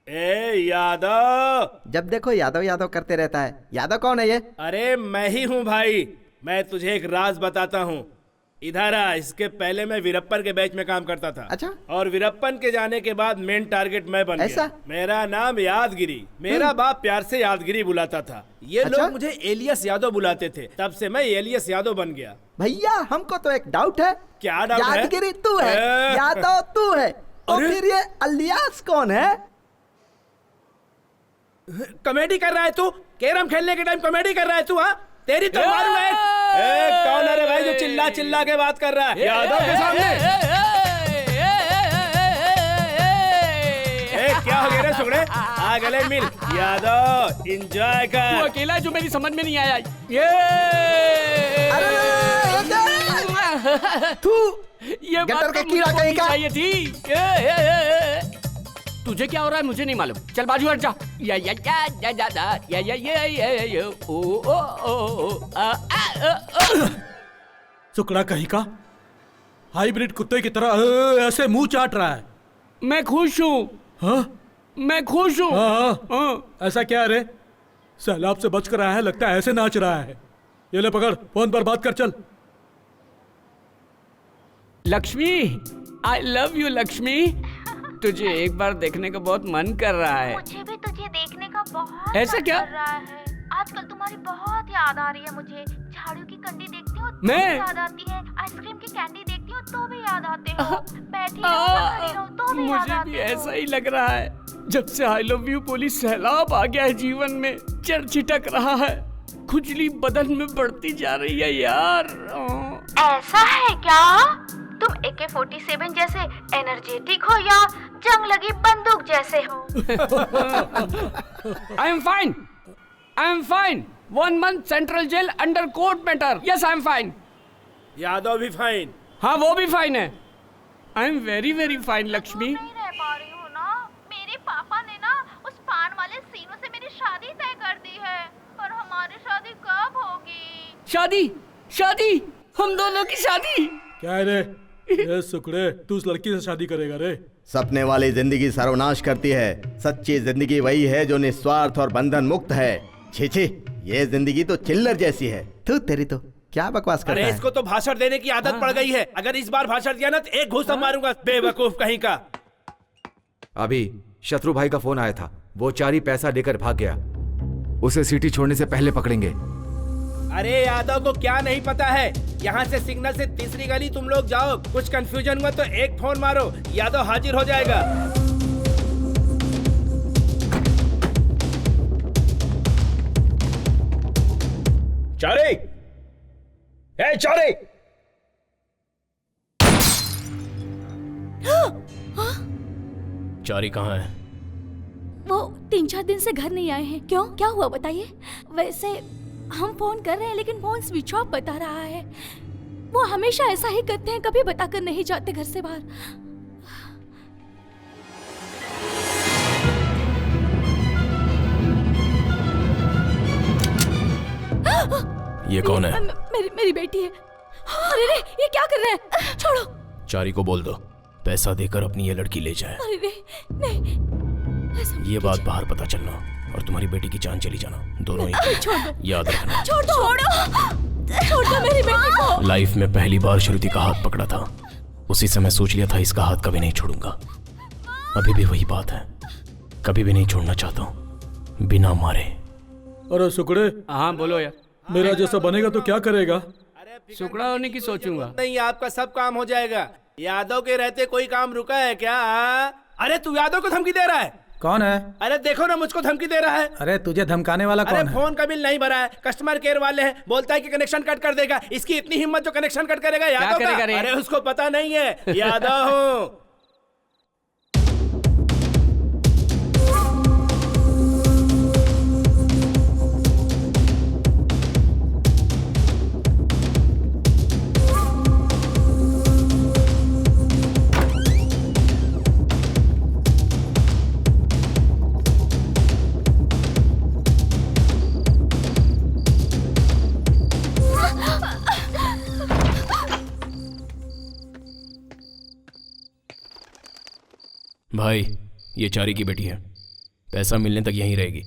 [SPEAKER 12] ए यादव,
[SPEAKER 16] जब देखो यादव यादव करते रहता है। यादव कौन है ये?
[SPEAKER 12] अरे मैं ही हूँ भाई। मैं तुझे एक राज बताता हूँ। इधर आ। इसके पहले मैं वीरप्पन के बैच में काम करता था।
[SPEAKER 16] अच्छा।
[SPEAKER 12] और वीरप्पन के जाने के बाद मेन टारगेट मैं बन
[SPEAKER 16] ऐसा?
[SPEAKER 12] गया। मेरा नाम यादगिरी। मेरा बाप प्यार से यादगिरी बुलाता था। ये
[SPEAKER 16] अच्छा?
[SPEAKER 12] लोग मुझे एलियस यादव बुलाते थे, तब से मैं एलियस यादव बन गया।
[SPEAKER 16] भैया हमको तो एक डाउट है।
[SPEAKER 12] क्या डाउट है?
[SPEAKER 16] यादगिरी तू है, यादव तू है, तो फिर ये अलियास कौन है?
[SPEAKER 12] कॉमेडी कर रहा है तू? कैरम खेलने के टाइम कॉमेडी कर रहा है तू? हाँ, तेरी तो मारूंगा। कौन है रे भाई जो चिल्ला चिल्ला के बात कर रहा है यादव के सामने? क्या हो गया रे? सुगड़े आ गले मिल यादव एंजॉय कर।
[SPEAKER 10] वो अकेला है जो मेरी समझ में नहीं आया। ये
[SPEAKER 16] तू
[SPEAKER 10] ये बात तो मुझे होनी चाहिए थी। तुझे क्या हो रहा है मुझे नहीं मालूम। चल बाजू हट जा।
[SPEAKER 2] सुकड़ा कहीं का हाइब्रिड कुत्ते की तरह ऐसे मुंह चाट रहा है।
[SPEAKER 10] मैं खुश हूँ।
[SPEAKER 2] हाँ?
[SPEAKER 10] मैं खुश हूँ।
[SPEAKER 2] हाँ। ऐसा क्या रे? सैलाब से बच कर आया है, लगता है ऐसे नाच रहा है। ये ले पकड़, फोन पर बात कर चल।
[SPEAKER 10] Lakshmi, I love you Lakshmi. तुझे एक बार देखने का बहुत मन कर रहा है।
[SPEAKER 6] मुझे भी तुझे देखने का बहुत
[SPEAKER 10] ऐसा
[SPEAKER 6] मन
[SPEAKER 10] क्या?
[SPEAKER 6] कर रहा है। आजकल तुम्हारी बहुत याद आ रही है मुझे। झाड़ू की कंडी देखती हूँ तो
[SPEAKER 10] मैं?
[SPEAKER 6] भी याद आती है। आइसक्रीम की कैंडी देखती हूँ तो भी याद आते हो। बैठी रहूं या खड़ी रहूं तो भी याद
[SPEAKER 10] मुझे
[SPEAKER 6] आते
[SPEAKER 10] भी
[SPEAKER 6] हो।
[SPEAKER 10] ऐसा ही लग रहा है। जब से आई लव यू बोली सैलाब आ गया है जीवन में, चढ़ छिटक रहा है। खुजली बदन में बढ़ती जा रही है यार।
[SPEAKER 6] ऐसा है क्या? तुम AK-47 जैसे एनर्जेटिक हो या जंग लगी बंदूक जैसे हो?
[SPEAKER 10] I am fine. I am fine. 1 month central jail under court matter. Yes I am fine.
[SPEAKER 12] Yadav भी फाइन।
[SPEAKER 10] हाँ वो भी फाइन है। I am very very fine Lakshmi.
[SPEAKER 6] नहीं रह पा रही हूँ ना। मेरे पापा ने ना उस पान वाले सीनों से मेरी शादी तय कर दी है। पर हमारी शादी कब होगी?
[SPEAKER 10] शादी? शादी? हम दोनों की शादी?
[SPEAKER 2] क्या है रे? ये सुकड़े, तू उस लड़की से शादी करेगा रे?
[SPEAKER 11] सपने वाली जिंदगी सर्वनाश करती है। सच्ची जिंदगी वही है जो निस्वार्थ और बंधन मुक्त है। छी छी, ये जिंदगी तो चिल्लर जैसी है।
[SPEAKER 16] तू तेरी तो क्या बकवास कर
[SPEAKER 12] अरे
[SPEAKER 16] रहा है?
[SPEAKER 12] इसको तो भाषण देने की आदत पड़ गई है। अगर इस बार भाषण दिया ना तो एक घूसा मारूंगा, बेवकूफ कहीं का।
[SPEAKER 13] अभी शत्रु भाई का फोन आया था, वो चारी पैसा लेकर भाग गया।
[SPEAKER 9] उसे सिटी छोड़ने से पहले पकड़ेंगे।
[SPEAKER 12] अरे यादव को क्या नहीं पता है, यहाँ से सिग्नल से तीसरी गली तुम लोग जाओ। कुछ कंफ्यूजन हुआ तो एक फोन मारो, यादव हाजिर हो जाएगा। चारे, ए चारे।
[SPEAKER 4] चारी कहाँ है?
[SPEAKER 5] वो 3-4 दिन से घर नहीं आए हैं। क्यों, क्या हुआ बताइए? वैसे हम फोन कर रहे हैं लेकिन फोन स्विच ऑफ बता रहा है। वो हमेशा ऐसा ही करते हैं, कभी बताकर नहीं जाते घर से बाहर।
[SPEAKER 4] ये कौन है?
[SPEAKER 5] मेरी बेटी है। अरे रे, ये क्या कर रहे हैं? छोड़ो।
[SPEAKER 4] चारी को बोल दो पैसा देकर अपनी ये लड़की ले जाए।
[SPEAKER 5] अरे रे, नहीं।
[SPEAKER 4] ये बात बाहर पता चलना और तुम्हारी बेटी की जान चली जाना, दोनों ही।
[SPEAKER 5] छोड़ दो।
[SPEAKER 4] याद रखना।
[SPEAKER 5] छोड़ दो मेरी बेटी को।
[SPEAKER 4] लाइफ में पहली बार श्रुति का हाथ पकड़ा था, उसी समय सोच लिया था इसका हाथ कभी नहीं छोड़ूंगा। अभी भी वही बात है, कभी भी नहीं छोड़ना चाहता हूँ बिना मारे।
[SPEAKER 2] अरे सुकड़े।
[SPEAKER 10] हाँ बोलो यार।
[SPEAKER 2] मेरा जैसा बनेगा तो क्या करेगा?
[SPEAKER 10] सुकड़ा होने की सोचूंगा।
[SPEAKER 12] नहीं, आपका सब काम हो जाएगा। यादव के रहते कोई काम रुका है क्या? अरे तू यादव को धमकी दे रहा है?
[SPEAKER 17] कौन है?
[SPEAKER 12] अरे देखो ना, मुझको धमकी दे रहा है।
[SPEAKER 17] अरे तुझे धमकाने वाला कौन
[SPEAKER 12] अरे
[SPEAKER 17] है?
[SPEAKER 12] फोन का बिल नहीं भरा है, कस्टमर केयर वाले हैं, बोलता है कि कनेक्शन कट कर देगा। इसकी इतनी हिम्मत जो कनेक्शन कट करेगा यादव का? अरे उसको पता नहीं है, यादव हूँ।
[SPEAKER 4] भाई ये चारी की बेटी है, पैसा मिलने तक यहीं रहेगी।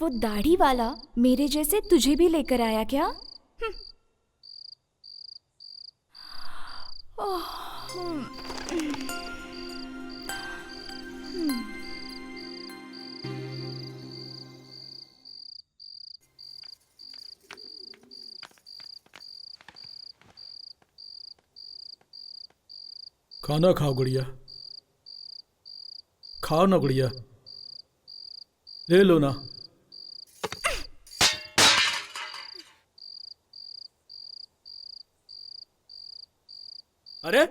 [SPEAKER 5] वो दाढ़ी वाला मेरे जैसे तुझे भी लेकर आया क्या?
[SPEAKER 2] खाना खाओ गुड़िया, खाओ ना गुड़िया, ले लो ना।
[SPEAKER 12] अरे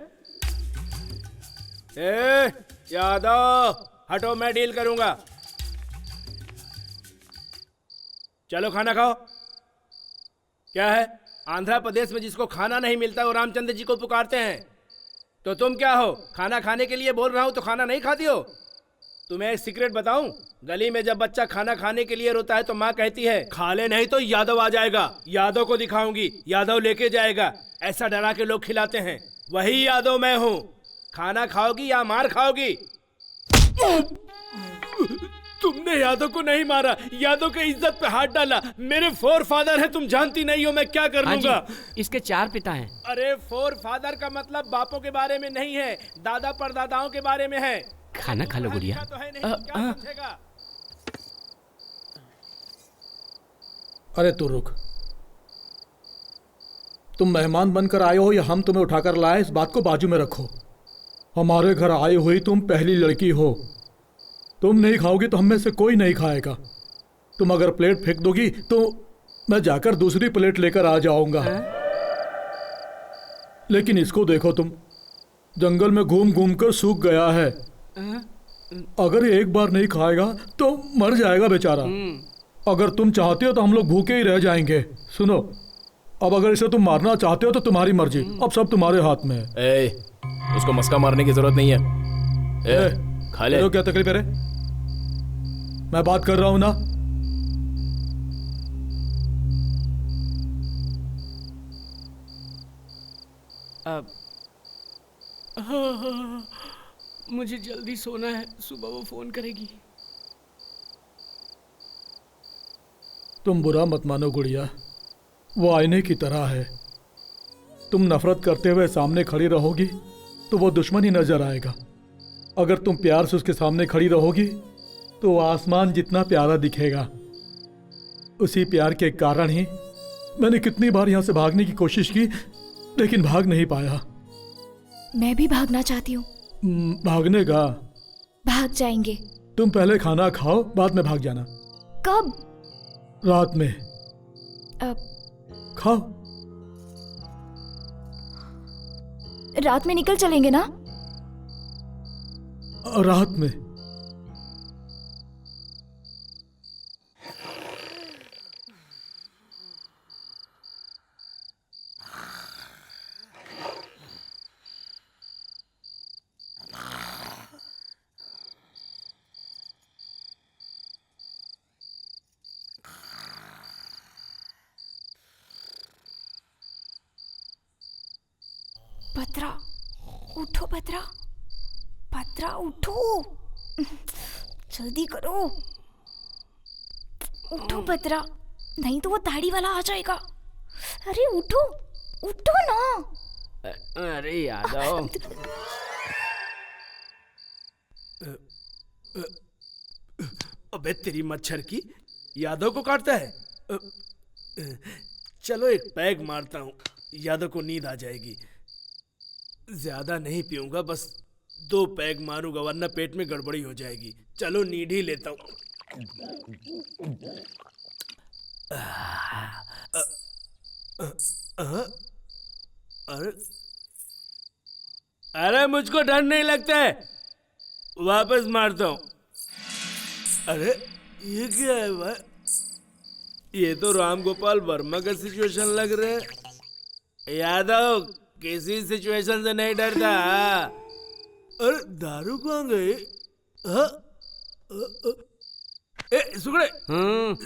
[SPEAKER 12] ए यादव, हटो, मैं डील करूंगा। चलो खाना खाओ। क्या है, आंध्र प्रदेश में जिसको खाना नहीं मिलता वो रामचंद्र जी को पुकारते हैं, तो तुम क्या हो? खाना खाने के लिए बोल रहा हूं तो खाना नहीं खाती हो? तुम्हें एक सीक्रेट बताऊं? गली में जब बच्चा खाना खाने के लिए रोता है तो माँ कहती है खा ले नहीं तो यादव आ जाएगा, यादव को दिखाऊंगी, यादव लेके जाएगा। ऐसा डरा के लोग खिलाते हैं, वही यादव मैं हूँ। खाना खाओगी या मार खाओगी? तुमने यादव को नहीं मारा, यादव के इज्जत पे हाथ डाला। मेरे फोर फादर है, तुम जानती नहीं हो मैं क्या कर लूंगा।
[SPEAKER 10] इसके 4 पिता हैं।
[SPEAKER 12] अरे फोर फादर का मतलब बापों के बारे में नहीं है, दादा परदादाओं के बारे में है।
[SPEAKER 10] खाना खा लो गुड़िया।
[SPEAKER 12] तो है नहीं, क्या समझेगा?
[SPEAKER 2] अरे तू रुक, तुम मेहमान बनकर आए हो या हम तुम्हें उठाकर लाए, इस बात को बाजू में रखो। हमारे घर आई हुई तुम पहली लड़की हो, तुम नहीं खाओगी तो हम में से कोई नहीं खाएगा। तुम अगर प्लेट फेंक दोगी तो मैं जाकर दूसरी प्लेट लेकर आ जाऊंगा। लेकिन इसको देखो, तुम जंगल में घूम घूम कर सूख गया है। अगर ये एक बार नहीं खाएगा तो मर जाएगा बेचारा। अगर तुम चाहते हो तो हम लोग भूखे ही रह जाएंगे। सुनो, अब अगर इसे तुम मारना चाहते हो तो तुम्हारी मर्जी, अब सब तुम्हारे हाथ में है।
[SPEAKER 4] उसको मस्का मारने की जरूरत नहीं है। खा ले।
[SPEAKER 2] क्या तकलीफ है? मैं बात कर रहा हूं ना।
[SPEAKER 10] अब मुझे जल्दी सोना है, सुबह वो फोन करेगी।
[SPEAKER 2] तुम बुरा मत मानो गुड़िया, वो आईने की तरह है। तुम नफरत करते हुए सामने खड़ी रहोगी तो वो दुश्मन ही नजर आएगा। अगर तुम प्यार से उसके सामने खड़ी रहोगी तो आसमान जितना प्यारा दिखेगा। उसी प्यार के कारण ही मैंने कितनी बार यहां से भागने की कोशिश की, लेकिन भाग नहीं पाया।
[SPEAKER 5] मैं भी भागना चाहती हूँ।
[SPEAKER 2] भागने का?
[SPEAKER 5] भाग जाएंगे।
[SPEAKER 2] तुम पहले खाना खाओ, बाद में भाग जाना।
[SPEAKER 5] कब?
[SPEAKER 2] रात में।
[SPEAKER 5] अब
[SPEAKER 2] खाओ।
[SPEAKER 5] रात में निकल चलेंगे ना?
[SPEAKER 2] रात में।
[SPEAKER 5] भद्रा, उठो भद्रा, भद्रा उठो, जल्दी करो, उठो भद्रा, नहीं तो वो दाढ़ी वाला आ जाएगा। अरे उठो, उठो ना।
[SPEAKER 10] अरे यादव।
[SPEAKER 12] अबे तेरी मच्छर की, यादव को काटता है। चलो एक पैग मारता हूँ, यादव को नींद आ जाएगी। ज्यादा नहीं पीऊंगा, बस 2 पैग मारूंगा, वरना पेट में गड़बड़ी हो जाएगी। चलो नींद ही लेता हूँ। अरे मुझको डर नहीं लगता है, वापस मारता हूँ। अरे ये क्या है भाई? ये तो राम गोपाल वर्मा का सिचुएशन लग रहा है। यादव किसी सिचुएशन से नहीं डरता। अरे दारू कहाँ गई? सुगड़े,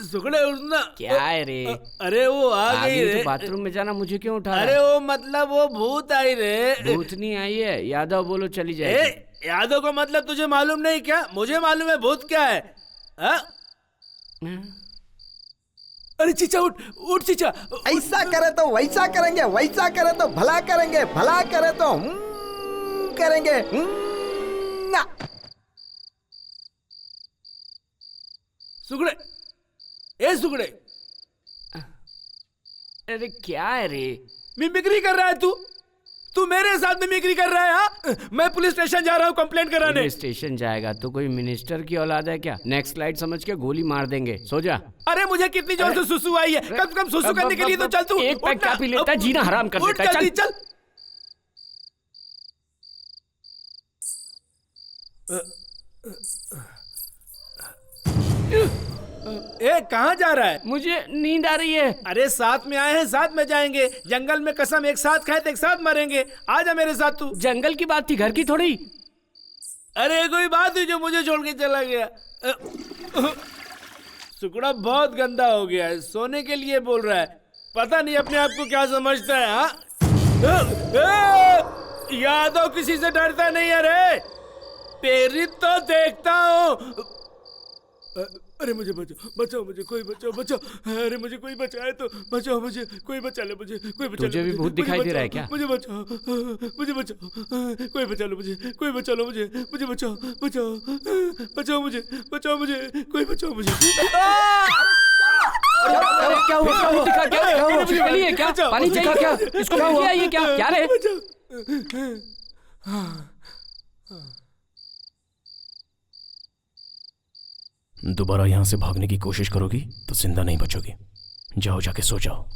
[SPEAKER 12] सुगड़े उठना।
[SPEAKER 10] क्या है रे?
[SPEAKER 12] अरे वो आ गई रे।
[SPEAKER 10] तो बाथरूम में जाना, मुझे क्यों उठा?
[SPEAKER 12] अरे वो मतलब वो भूत आई रे।
[SPEAKER 10] भूत नहीं आई है, यादव बोलो चली जाए।
[SPEAKER 12] यादव का मतलब तुझे मालूम नहीं क्या? मुझे मालूम है भूत क्या है। अरे चीचा उठ उठ चीचा।
[SPEAKER 16] ऐसा करे तो वैसा करेंगे, वैसा करे तो भला करेंगे, भला करे तो करेंगे। ना।
[SPEAKER 12] सुगड़े, ए सुगड़े,
[SPEAKER 10] अरे क्या है रे?
[SPEAKER 12] मिमिक्री कर रहा है तू? तू मेरे साथ मिमिक्री कर रहा है? हाँ? मैं पुलिस स्टेशन जा रहा हूँ कंप्लेंट कराने।
[SPEAKER 10] पुलिस स्टेशन जाएगा तो कोई मिनिस्टर की औलाद है क्या? नेक्स्ट लाइट समझ के गोली मार देंगे, सो जा।
[SPEAKER 12] अरे मुझे कितनी जोर से सुसु आई है, कम से कम सुसु करने के लिए तो चल तू।
[SPEAKER 10] एक पैक क्या पी लेता है, जीना हराम कर देता है।
[SPEAKER 12] चल। ए कहाँ जा रहा है?
[SPEAKER 10] मुझे नींद आ रही है।
[SPEAKER 12] अरे साथ में आए हैं, साथ में जाएंगे। जंगल में कसम एक साथ खाए तो एक साथ मरेंगे। आजा मेरे साथ तू।
[SPEAKER 10] जंगल की बात थी, घर की थोड़ी।
[SPEAKER 12] अरे कोई बात हुई जो मुझे छोड़ के चला गया। सुकड़ा बहुत गंदा हो गया है, सोने के लिए बोल रहा है। पता नहीं अपने आप को क्या समझता है। हाँ यादव किसी से डरता नहीं है रे। प्रेरित तो देखता हूँ। अरे मुझे बचाओ, बचाओ मुझे, कोई बचाओ, बचाओ। अरे मुझे कोई बचाए तो बचाओ, मुझे कोई बचा ले, मुझे कोई बचा ले।
[SPEAKER 10] तुझे भी भूत दिखाई दे रहा है क्या?
[SPEAKER 12] मुझे बचाओ, मुझे बचाओ, कोई बचा लो मुझे, कोई बचा लो मुझे, मुझे बचाओ, बचाओ, बचाओ मुझे, बचाओ मुझे, कोई बचाओ मुझे।
[SPEAKER 10] अरे क्या हुआ? क्या हुआ? दिखा क्या? मुझे गली है क्या? पानी चाहिए क्या? इसको क्या हुआ? ये क्या रे?
[SPEAKER 4] दोबारा यहां से भागने की कोशिश करोगी तो जिंदा नहीं बचोगी। जाओ, जाके सो जाओ।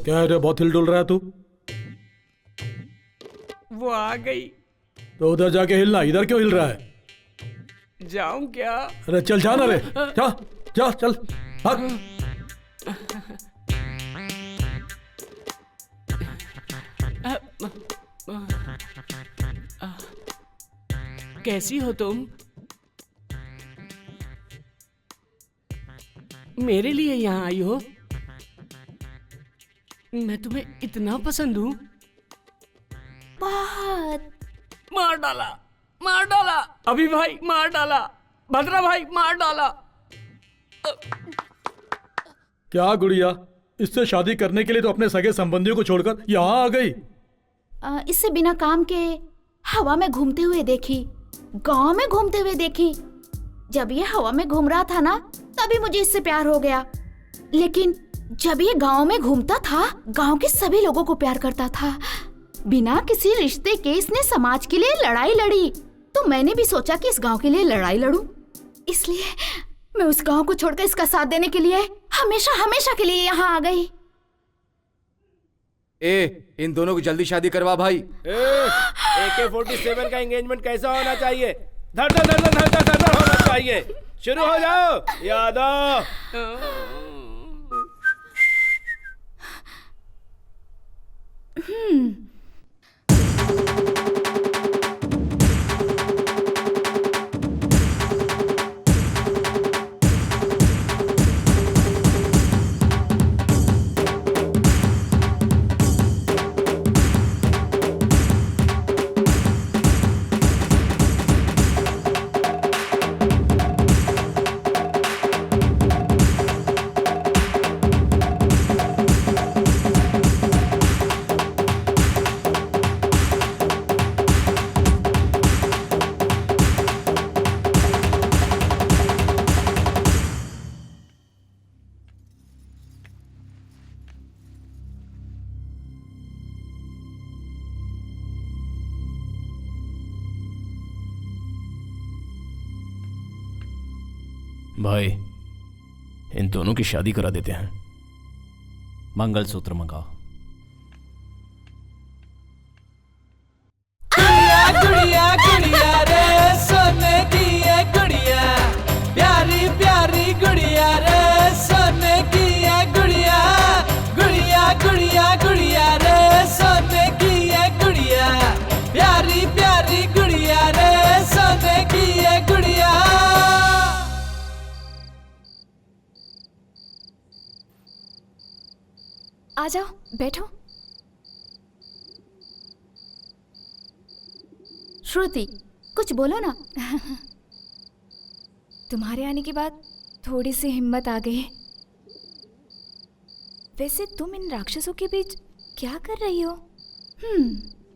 [SPEAKER 2] क्या है रे, बहुत हिल डुल रहा है तू?
[SPEAKER 10] वो आ गई।
[SPEAKER 2] तो उधर जाके हिलना, इधर क्यों हिल रहा है?
[SPEAKER 10] जाऊं क्या?
[SPEAKER 2] अरे चल जाना रे, जा जा चल भाग।
[SPEAKER 10] कैसी हो तुम? मेरे लिए यहाँ आई हो? मैं तुम्हें इतना पसंद हूँ?
[SPEAKER 5] बहुत।
[SPEAKER 10] मार डाला, मार डाला, अभी भाई मार डाला, भद्रा भाई मार डाला।
[SPEAKER 2] क्या गुड़िया, इससे शादी करने के लिए तो अपने सगे संबंधियों को छोड़कर यहाँ आ गई?
[SPEAKER 5] इससे बिना काम के हवा में घूमते हुए देखी, गांव में घूमते हुए देखी। जब ये हवा में घूम रहा था ना, तभी मुझे इससे प्यार हो गया। लेकिन जब ये गांव में घूमता था, गांव के सभी लोगों को प्यार करता था। बिना किसी रिश्ते के इसने समाज के लिए लड़ाई लड़ी। तो मैंने भी सोचा कि इस गांव के लिए लड़ाई लड़ूं। इसलिए मैं उस गांव को छोड़कर इसका साथ देने के लिए हमेशा हमेशा के लिए यहाँ आ गई।
[SPEAKER 13] इन दोनों की जल्दी शादी करवा भाई।
[SPEAKER 12] AK-47 का एंगेजमेंट कैसा होना चाहिए? धड़ धड़ धड़ धड़ धड़ धड़ धड़ होना चाहिए। शुरू हो जाओ यादव।
[SPEAKER 4] भाई, इन दोनों की शादी करा देते हैं।
[SPEAKER 3] मंगलसूत्र मंगाओ।
[SPEAKER 17] गुड़िया गुड़िया रे सोने की है गुड़िया, प्यारी प्यारी गुड़िया रे सोने की है गुड़िया, गुड़िया गुड़िया गुड़िया रे सोने की है गुड़िया, प्यारी प्यारी गुड़िया रे सोने की है गुड़िया।
[SPEAKER 5] आ जाओ, बैठो। श्रुति, कुछ बोलो ना। तुम्हारे आने के बाद थोड़ी सी हिम्मत आ गई। वैसे तुम इन राक्षसों के बीच क्या कर रही हो?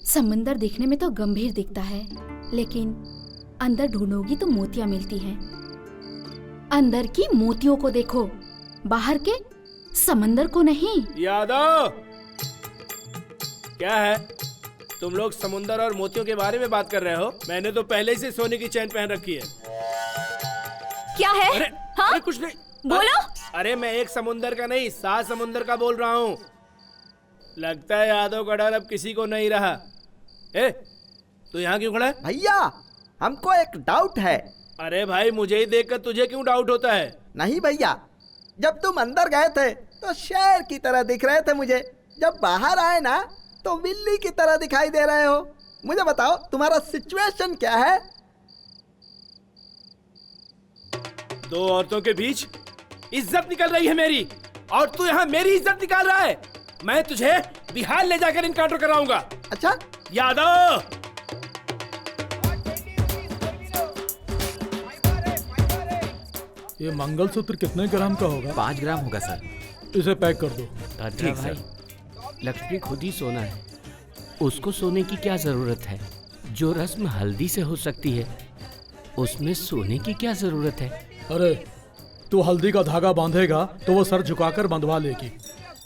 [SPEAKER 5] समंदर दिखने में तो गंभीर दिखता है, लेकिन अंदर ढूंढोगी तो मोतियां मिलती हैं। अंदर की मोतियों को देखो, बाहर के समंदर को नहीं।
[SPEAKER 12] यादव, क्या है? तुम लोग समुंदर और मोतियों के बारे में बात कर रहे हो? मैंने तो पहले से सोने की चैन पहन रखी है।
[SPEAKER 5] क्या है? हाँ?
[SPEAKER 12] अरे कुछ नहीं,
[SPEAKER 5] बोलो।
[SPEAKER 12] अरे मैं एक समुंदर का नहीं, 7 समुंदर का बोल रहा हूँ। लगता है यादव का डर अब किसी को नहीं रहा। ए, तू यहाँ क्यों खड़ा है?
[SPEAKER 16] भैया, हमको एक डाउट है।
[SPEAKER 12] अरे भाई, मुझे ही देखकर तुझे क्यों डाउट होता है?
[SPEAKER 16] नहीं भैया, जब तुम अंदर गए थे तो शेर की तरह दिख रहे थे मुझे, जब बाहर आए ना तो बिल्ली की तरह दिखाई दे रहे हो। मुझे बताओ तुम्हारा सिचुएशन क्या है?
[SPEAKER 12] 2 औरतों के बीच इज्जत निकल रही है मेरी, और तू यहाँ मेरी इज्जत निकाल रहा है। मैं तुझे बिहार ले जाकर इनकाउंटर कराऊंगा।
[SPEAKER 16] अच्छा
[SPEAKER 12] यादव,
[SPEAKER 2] ये मंगलसूत्र कितने ग्राम का होगा?
[SPEAKER 10] 5 ग्राम होगा सर।
[SPEAKER 2] इसे पैक कर दो।
[SPEAKER 10] ठीक सर। लक्ष्मी खुद ही सोना है, उसको सोने की क्या जरूरत है? जो रस्म हल्दी से हो सकती है, उसमें सोने की क्या जरूरत है?
[SPEAKER 2] अरे, तू हल्दी का धागा बांधेगा तो वो सर झुकाकर बंधवा लेगी,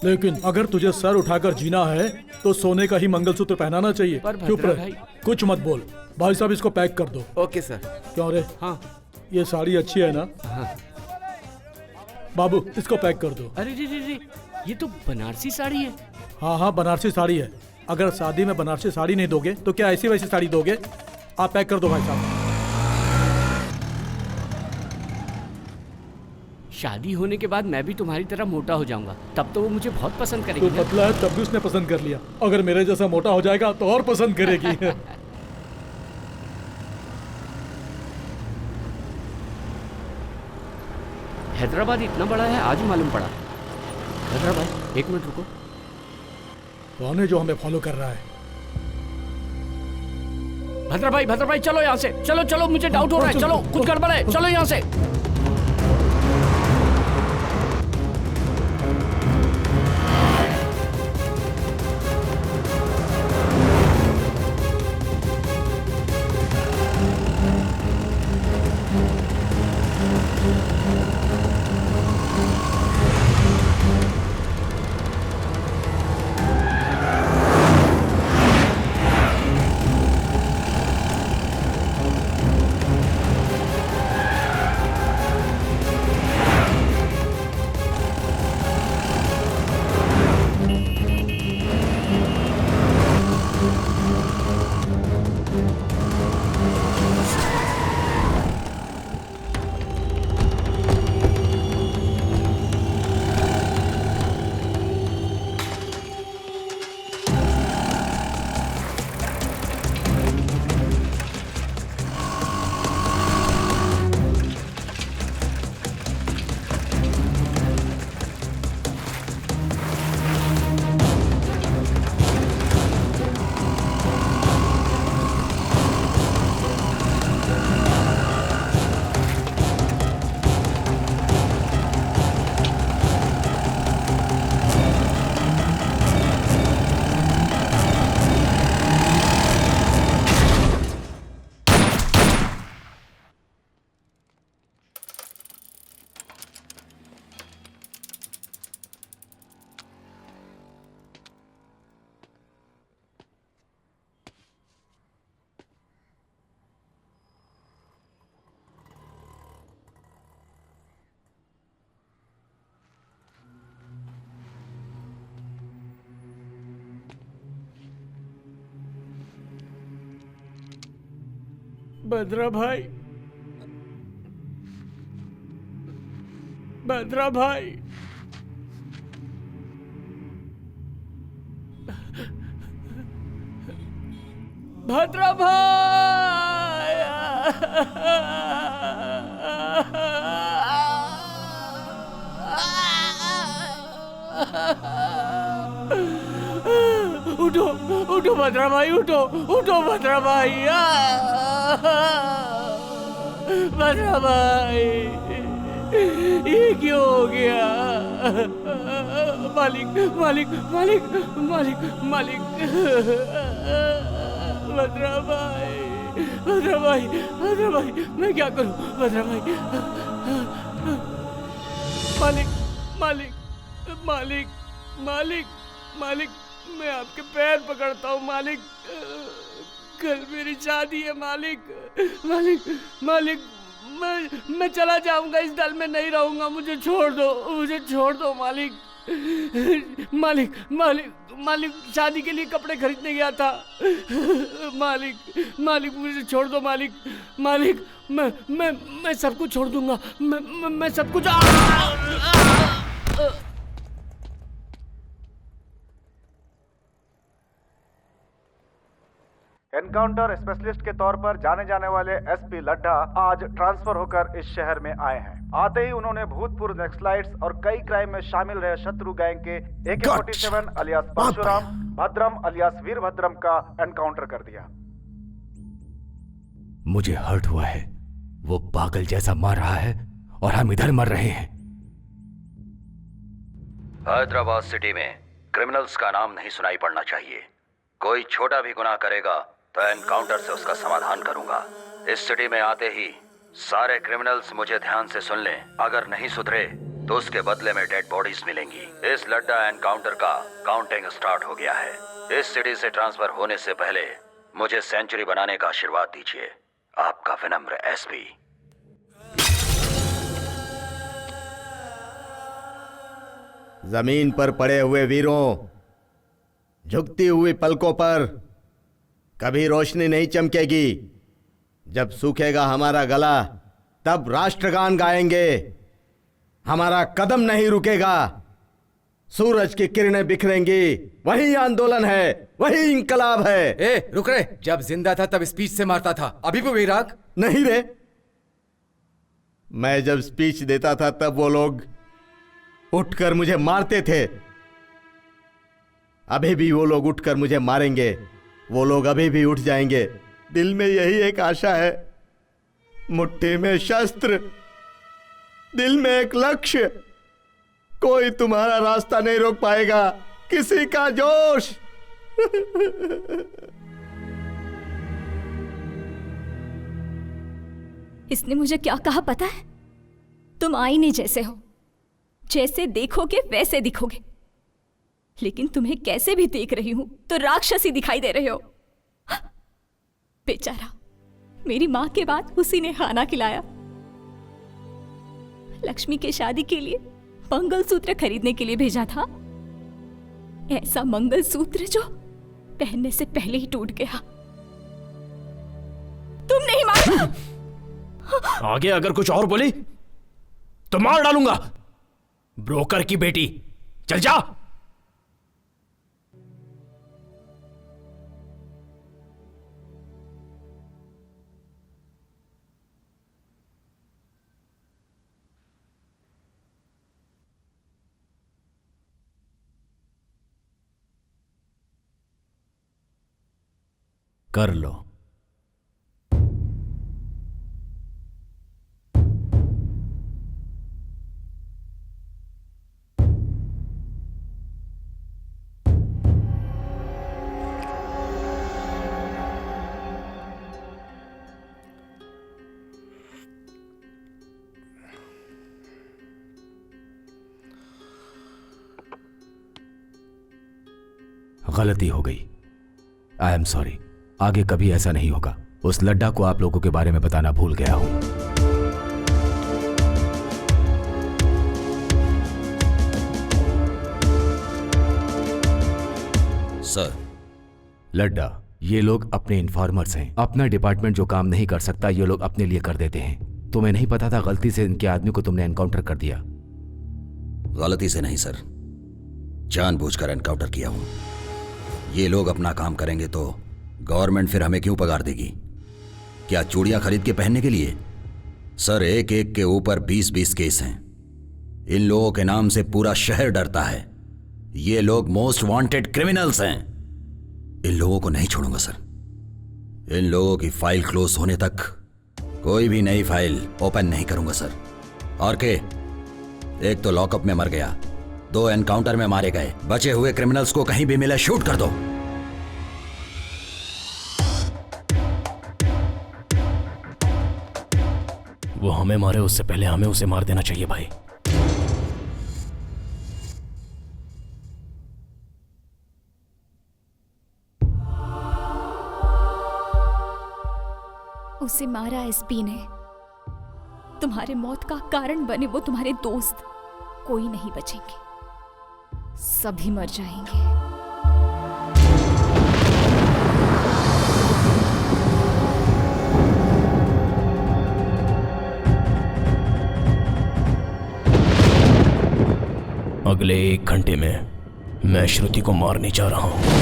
[SPEAKER 2] लेकिन अगर तुझे सर उठाकर जीना है तो सोने का ही मंगलसूत्र पहनाना चाहिए। चुप रह, कुछ मत बोल। भाई साहब, इसको पैक कर दो।
[SPEAKER 15] Okay sir.
[SPEAKER 2] क्यों रे?
[SPEAKER 10] हाँ।
[SPEAKER 2] ये साड़ी अच्छी है ना?
[SPEAKER 10] हाँ।
[SPEAKER 2] बाबू, इसको पैक कर दो।
[SPEAKER 10] अरे रे रे रे, ये तो बनारसी साड़ी है।
[SPEAKER 2] हाँ हाँ, बनारसी साड़ी है। अगर शादी में बनारसी साड़ी नहीं दोगे तो क्या ऐसी वैसी साड़ी दोगे? आप पैक कर दो भाई साहब।
[SPEAKER 10] शादी होने के बाद मैं भी तुम्हारी तरह मोटा हो जाऊंगा, तब तो वो मुझे बहुत पसंद करेगी।
[SPEAKER 2] तू पतला है तब भी उसने पसंद कर लिया, अगर मेरे जैसा मोटा हो जाएगा तो और पसंद करेगी।
[SPEAKER 10] हैदराबाद इतना बड़ा है, आज मालूम पड़ा। हैदराबाद, 1 मिनट रुको।
[SPEAKER 2] कौन है जो हमें फॉलो कर रहा है?
[SPEAKER 10] भद्रा भाई चलो यहाँ से, चलो चलो, मुझे डाउट हो रहा है। चलो, कुछ गड़बड़ है, चलो यहाँ से। भद्रा भाई, भद्रा भाई, भद्रा भाई, उठो उठो भद्रा भाई, उठो उठो भद्रा भाई, भद्रा भाई, ये क्यों हो गया? मालिक मालिक मालिक मालिक मालिक, भद्रा भाई, भद्रा भाई, भद्रा भाई, मैं क्या करूं भद्रा भाई? मालिक मालिक मालिक मालिक मालिक, मैं आपके पैर पकड़ता हूँ मालिक, कल मेरी शादी है मालिक, मालिक मालिक, मैं चला जाऊंगा, इस दल में नहीं रहूंगा, मुझे छोड़ दो, मुझे छोड़ दो मालिक, मालिक मालिक मालिक, शादी के लिए कपड़े खरीदने गया था मालिक, मालिक मुझे छोड़ दो मालिक, मालिक मैं सब कुछ छोड़ दूंगा, मैं सब कुछ
[SPEAKER 8] एनकाउंटर स्पेशलिस्ट के तौर पर जाने जाने वाले एसपी लड्ढा आज ट्रांसफर होकर इस शहर में आए हैं। आते ही उन्होंने भूतपूर्व नक्सलाइट्स और कई क्राइम में शामिल रहे शत्रु गैंग के AK-47 अलियास परशुराम, भद्रम अलियास वीरभद्रम का एनकाउंटर कर दिया।
[SPEAKER 9] मुझे हर्ट हुआ है, वो पागल जैसा मार रहा है और हम इधर मर रहे हैं।
[SPEAKER 15] हैदराबाद सिटी में क्रिमिनल्स का नाम नहीं सुनाई पड़ना चाहिए। कोई छोटा भी गुनाह करेगा तो एनकाउंटर से उसका समाधान करूंगा। इस सिटी में आते ही सारे क्रिमिनल्स मुझे ध्यान से सुन लें, अगर नहीं सुधरे तो उसके बदले में डेड बॉडीज मिलेंगी। इस लड्डा एनकाउंटर का काउंटिंग स्टार्ट हो गया है। इस सिटी से ट्रांसफर होने से पहले मुझे सेंचुरी बनाने का आशीर्वाद दीजिए। आपका विनम्र एसपी।
[SPEAKER 11] जमीन पर पड़े हुए वीरों, झुकती हुई पलकों पर कभी रोशनी नहीं चमकेगी। जब सूखेगा हमारा गला तब राष्ट्रगान गाएंगे। हमारा कदम नहीं रुकेगा। सूरज की किरणें बिखरेंगी, वही आंदोलन है, वही इंकलाब है।
[SPEAKER 1] ए रुक रे, जब जिंदा था तब स्पीच से मारता था, अभी भी वही राग?
[SPEAKER 11] नहीं रे, मैं जब स्पीच देता था तब वो लोग उठकर मुझे मारते थे। अभी भी वो लोग उठकर मुझे मारेंगे। वो लोग अभी भी उठ जाएंगे। दिल में यही एक आशा है, मुट्ठी में शस्त्र, दिल में एक लक्ष्य। कोई तुम्हारा रास्ता नहीं रोक पाएगा, किसी का जोश।
[SPEAKER 5] इसने मुझे क्या कहा पता है? तुम आईने जैसे हो, जैसे देखोगे वैसे दिखोगे, लेकिन तुम्हें कैसे भी देख रही हूं तो राक्षसी दिखाई दे रहे हो। बेचारा, मेरी मां के बाद उसी ने खाना खिलाया। लक्ष्मी के शादी के लिए मंगलसूत्र खरीदने के लिए भेजा था। ऐसा मंगलसूत्र जो पहनने से पहले ही टूट गया। तुम नहीं मारा।
[SPEAKER 4] आगे अगर कुछ और बोली तो मार डालूंगा। ब्रोकर की बेटी, चल जा।
[SPEAKER 9] कर लो। गलती हो गई, आई एम सॉरी। आगे कभी ऐसा नहीं होगा। उस लड्डा को आप लोगों के बारे में बताना भूल गया हूं।
[SPEAKER 15] सर,
[SPEAKER 9] लड्डा ये लोग अपने इन्फॉर्मर्स हैं। अपना डिपार्टमेंट जो काम नहीं कर सकता ये लोग अपने लिए कर देते हैं। तुम्हें नहीं पता था गलती से इनके आदमी को तुमने एनकाउंटर कर दिया?
[SPEAKER 15] गलती से नहीं सर, जानबूझकर एनकाउंटर किया हूं। ये लोग अपना काम करेंगे तो गवर्नमेंट फिर हमें क्यों पगार देगी? क्या चूड़ियां खरीद के पहनने के लिए? सर, एक एक के ऊपर 20-20 केस हैं। इन लोगों के नाम से पूरा शहर डरता है। ये लोग मोस्ट वांटेड क्रिमिनल्स हैं। इन लोगों को नहीं छोड़ूंगा सर। इन लोगों की फाइल क्लोज होने तक कोई भी नई फाइल ओपन नहीं करूंगा सर। और के एक तो लॉकअप में मर गया, 2 एनकाउंटर में मारे गए। बचे हुए क्रिमिनल्स को कहीं भी मिले शूट कर दो।
[SPEAKER 4] वो हमें मारे उससे पहले हमें उसे मार देना चाहिए भाई।
[SPEAKER 5] उसे मारा एसपी ने। तुम्हारे मौत का कारण बने वो तुम्हारे दोस्त। कोई नहीं बचेंगे, सभी मर जाएंगे।
[SPEAKER 4] अगले 1 घंटे में मैं श्रुति को मारने जा रहा हूं।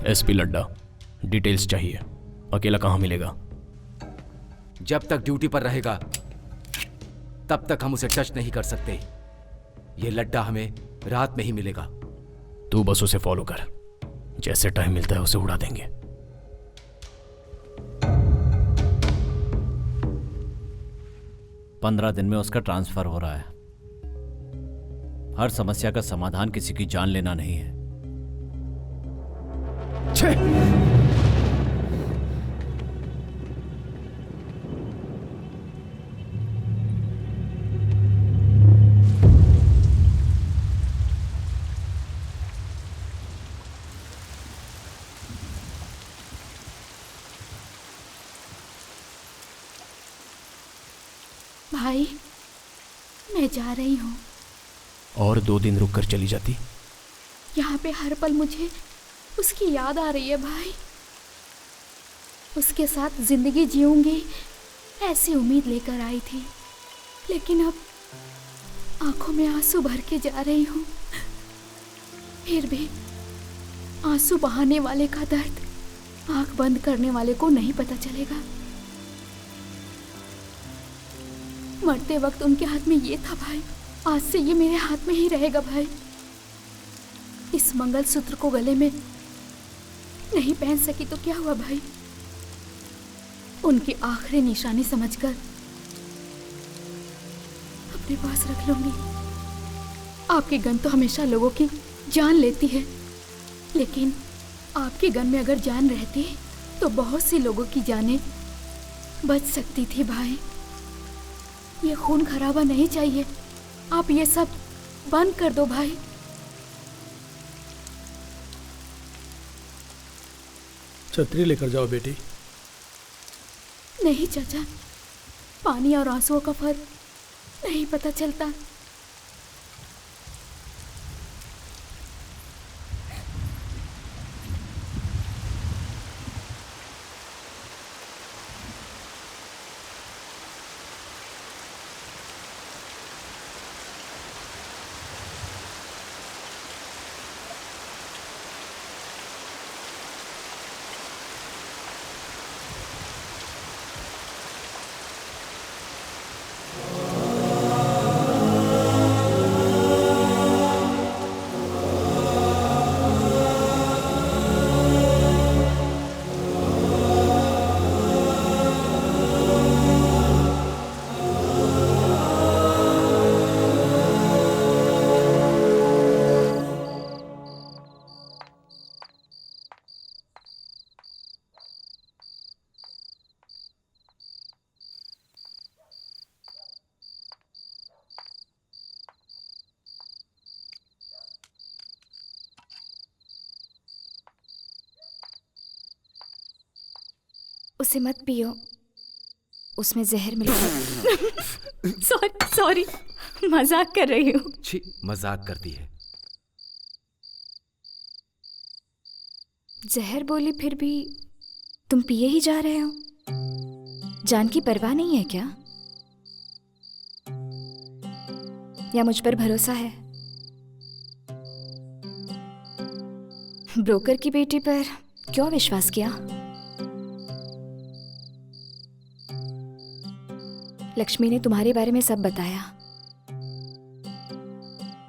[SPEAKER 4] एसपी लड्डा, डिटेल्स चाहिए। अकेला कहां मिलेगा?
[SPEAKER 1] जब तक ड्यूटी पर रहेगा तब तक हम उसे टच नहीं कर सकते। ये लड्डा हमें रात में ही मिलेगा।
[SPEAKER 4] तू बस उसे फॉलो कर, जैसे टाइम मिलता है उसे उड़ा देंगे।
[SPEAKER 3] पंद्रह दिन में उसका ट्रांसफर हो रहा है। हर समस्या का समाधान किसी की जान लेना नहीं है।
[SPEAKER 5] भाई, मैं जा रही हूँ।
[SPEAKER 4] और 2 दिन रुक कर चली जाती?
[SPEAKER 5] यहाँ पे हर पल मुझे उसकी याद आ रही है भाई। उसके साथ जिंदगी जीऊंगी ऐसी उम्मीद लेकर आई थी, लेकिन अब आंखों में आंसू भर के जा रही हूँ। फिर भी आंसू बहाने वाले का दर्द आंख बंद करने वाले को नहीं पता चलेगा। मरते वक्त उनके हाथ में ये था भाई, आज से ये मेरे हाथ में ही रहेगा भाई। इस मंगलसूत्र को गले में नहीं पहन सकी तो क्या हुआ भाई, उनकी आखिरी निशानी समझकर अपने पास रख लूंगी। आपकी गन तो हमेशा लोगों की जान लेती है, लेकिन आपकी गन में अगर जान रहती तो बहुत सी लोगों की जानें बच सकती थी भाई। ये खून खराबा नहीं चाहिए। आप ये सब बंद कर दो भाई।
[SPEAKER 2] छतरी लेकर जाओ बेटी।
[SPEAKER 5] नहीं चाचा, पानी और आंसुओं का फर्क नहीं पता चलता। उसे मत पियो, उसमें जहर मिलेगा। सॉरी, मजाक कर रही हूँ।
[SPEAKER 9] छी, मजाक करती है।
[SPEAKER 5] जहर बोली फिर भी तुम पिए ही जा रहे हो। जान की परवाह नहीं है क्या? या मुझ पर भरोसा है? ब्रोकर की बेटी पर क्यों विश्वास किया? लक्ष्मी ने तुम्हारे बारे में सब बताया।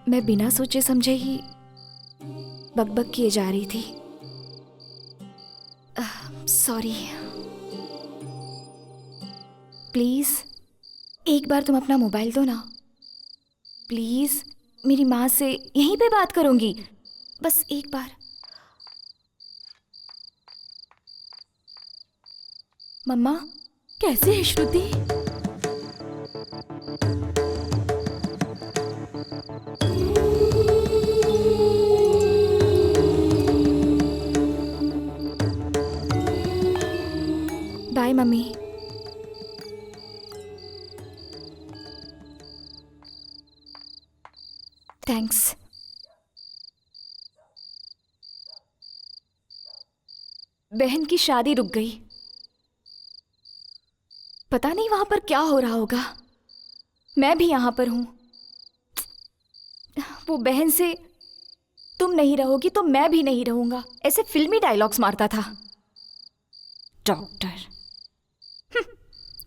[SPEAKER 5] मैं बिना सोचे समझे ही बकबक किए जा रही थी। सॉरी। प्लीज एक बार तुम अपना मोबाइल दो ना। प्लीज, मेरी माँ से यहीं पे बात करूंगी, बस एक बार। मम्मा, कैसी है श्रुति? Bye mummy. थैंक्स। बहन की शादी रुक गई। पता नहीं वहां पर क्या हो रहा होगा। मैं भी यहां पर हूं। वो बहन से तुम नहीं रहोगी तो मैं भी नहीं रहूंगा, ऐसे फिल्मी डायलॉग्स मारता था। डॉक्टर।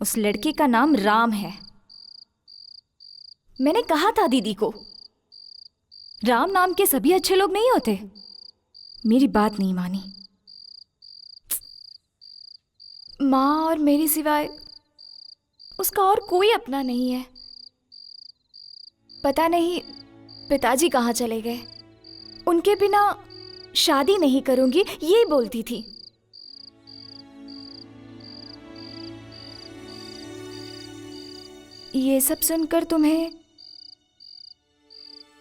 [SPEAKER 5] उस लड़के का नाम राम है। मैंने कहा था दीदी को, राम नाम के सभी अच्छे लोग नहीं होते। मेरी बात नहीं मानी। माँ और मेरी सिवाय उसका और कोई अपना नहीं है। पता नहीं पिताजी कहाँ चले गए। उनके बिना शादी नहीं करूंगी, ये बोलती थी। ये सब सुनकर तुम्हें?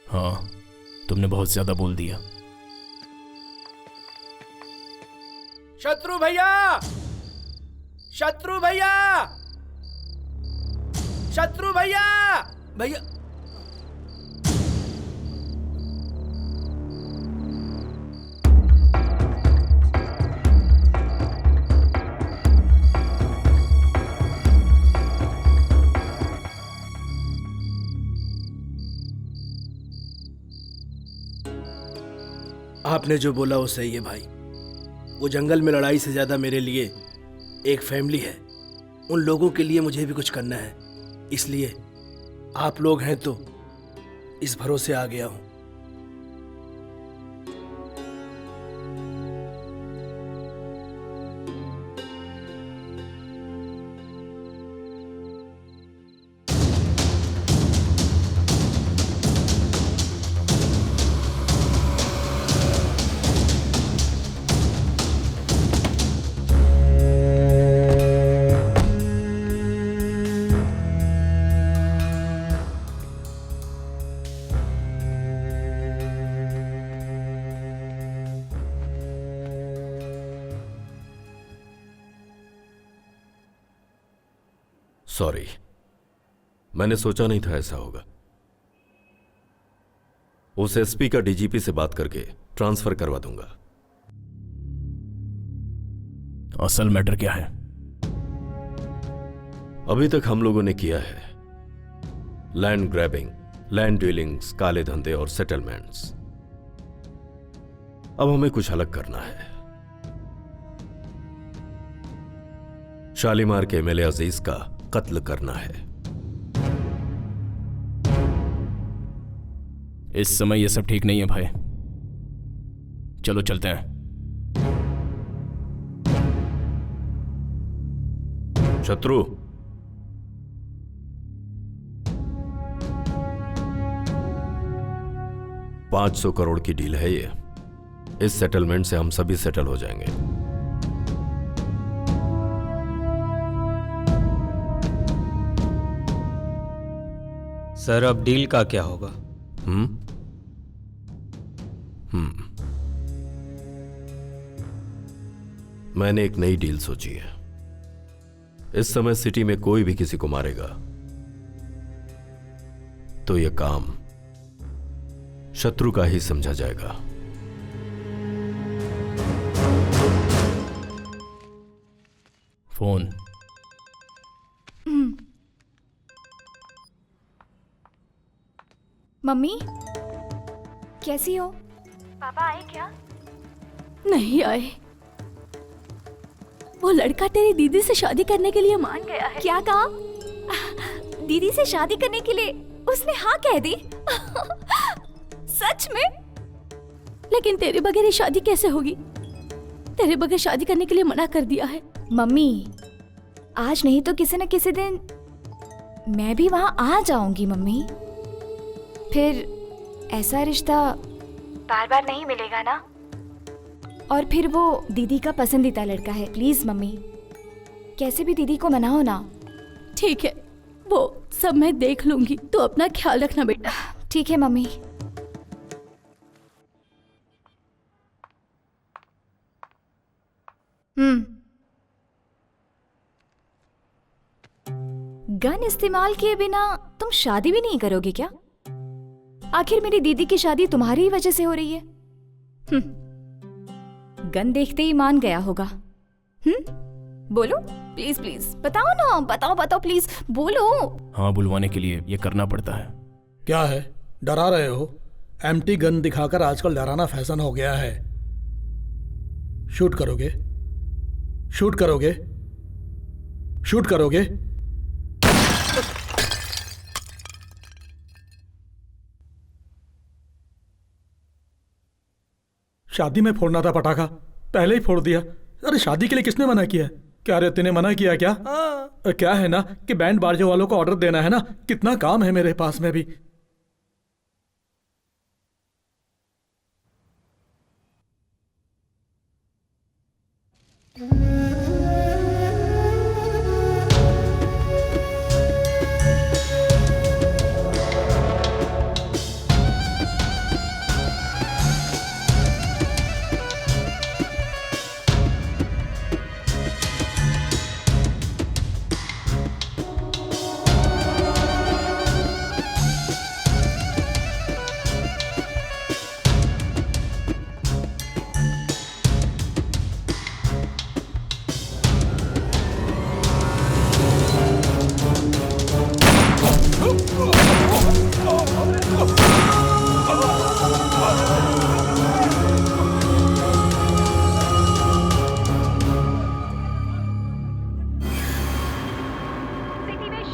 [SPEAKER 4] हाँ, तुमने बहुत ज्यादा बोल दिया।
[SPEAKER 12] शत्रु भैया! शत्रु भैया! शत्रु भैया! भैया! आपने जो बोला वो सही है भाई। वो जंगल में लड़ाई से ज्यादा मेरे लिए एक फैमिली है। उन लोगों के लिए मुझे भी कुछ करना है, इसलिए आप लोग हैं तो इस भरोसे आ गया हूं।
[SPEAKER 7] सॉरी, मैंने सोचा नहीं था ऐसा होगा। उस एसपी का डीजीपी से बात करके ट्रांसफर करवा दूंगा।
[SPEAKER 4] असल मैटर क्या है?
[SPEAKER 7] अभी तक हम लोगों ने किया है लैंड ग्रैबिंग, लैंड डीलिंग्स, काले धंधे और सेटलमेंट्स। अब हमें कुछ अलग करना है। शालीमार के एमएलए अजीज का कत्ल करना है।
[SPEAKER 4] इस समय यह सब ठीक नहीं है भाई। चलो चलते हैं।
[SPEAKER 7] शत्रु, $500 करोड़ की डील है ये। इस सेटलमेंट से हम सभी सेटल हो जाएंगे।
[SPEAKER 18] सर, अब डील का क्या होगा?
[SPEAKER 7] मैंने एक नई डील सोची है। इस समय सिटी में कोई भी किसी को मारेगा तो यह काम शत्रु का ही समझा जाएगा।
[SPEAKER 4] फोन।
[SPEAKER 5] मम्मी कैसी हो?
[SPEAKER 6] पापा आए क्या?
[SPEAKER 5] नहीं आए। वो लड़का तेरी दीदी से शादी करने के लिए मान गया है। क्या कहा? दीदी से शादी करने के लिए उसने हाँ कह दी? सच में? लेकिन तेरे बगैर ये शादी कैसे होगी? तेरे बगैर शादी करने के लिए मना कर दिया है।
[SPEAKER 19] मम्मी आज नहीं तो किसी न किसी दिन मैं भी वहाँ आ जाऊंगी मम्मी। फिर ऐसा रिश्ता बार बार नहीं मिलेगा ना। और फिर वो दीदी का पसंदीदा लड़का है। प्लीज मम्मी कैसे भी दीदी को मनाओ ना।
[SPEAKER 5] ठीक है, वो सब मैं देख लूंगी। तो अपना ख्याल रखना बेटा।
[SPEAKER 19] ठीक है मम्मी। गन इस्तेमाल किए बिना तुम शादी भी नहीं करोगे क्या? आखिर मेरी दीदी की शादी तुम्हारी ही वजह से हो रही है। गन देखते ही मान गया होगा। बोलो प्लीज प्लीज बताओ ना, बताओ बताओ प्लीज बोलो।
[SPEAKER 4] हाँ, बुलवाने के लिए ये करना पड़ता है।
[SPEAKER 2] क्या है, डरा रहे हो? एम्प्टी गन दिखाकर आजकल डराना फैशन हो गया है। शूट करोगे? शूट करोगे? शूट करोगे? शादी में फोड़ना था पटाखा, पहले ही फोड़ दिया। अरे शादी के लिए किसने मना किया? क्या रे तूने मना किया क्या? क्या है ना कि बैंड बाजे वालों को ऑर्डर देना है ना, कितना काम है मेरे पास में भी।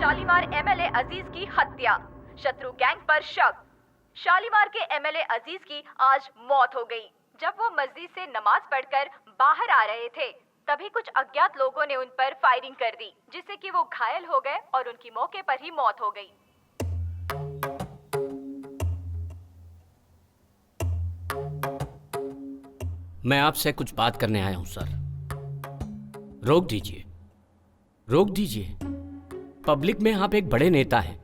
[SPEAKER 6] शालीमार एमएलए अजीज की हत्या, शत्रु गैंग पर शक। शालीमार के एमएलए अजीज की आज मौत हो गई। जब वो मस्जिद से नमाज पढ़कर बाहर आ रहे थे तभी कुछ अज्ञात लोगों ने उन पर फायरिंग कर दी, जिससे कि वो घायल हो गए और उनकी मौके पर ही मौत हो गई।
[SPEAKER 10] मैं आपसे कुछ बात करने आया हूं सर। रोक दीजिए, रोक दीजिए। पब्लिक में आप एक बड़े नेता हैं।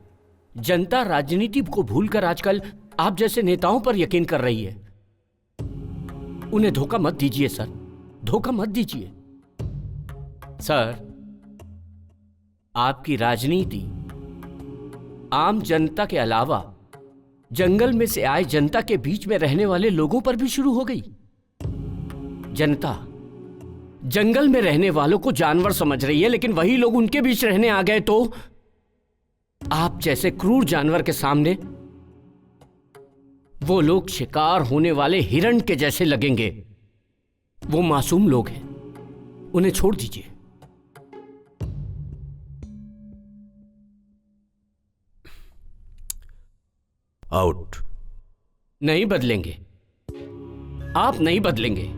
[SPEAKER 10] जनता राजनीति को भूलकर आजकल आप जैसे नेताओं पर यकीन कर रही है। उन्हें धोखा मत दीजिए सर, धोखा मत दीजिए। सर, आपकी राजनीति आम जनता के अलावा जंगल में से आए जनता के बीच में रहने वाले लोगों पर भी शुरू हो गई। जनता जंगल में रहने वालों को जानवर समझ रही है, लेकिन वही लोग उनके बीच रहने आ गए तो आप जैसे क्रूर जानवर के सामने वो लोग शिकार होने वाले हिरण के जैसे लगेंगे। वो मासूम लोग हैं, उन्हें छोड़ दीजिए।
[SPEAKER 7] आउट।
[SPEAKER 10] नहीं बदलेंगे, आप नहीं बदलेंगे।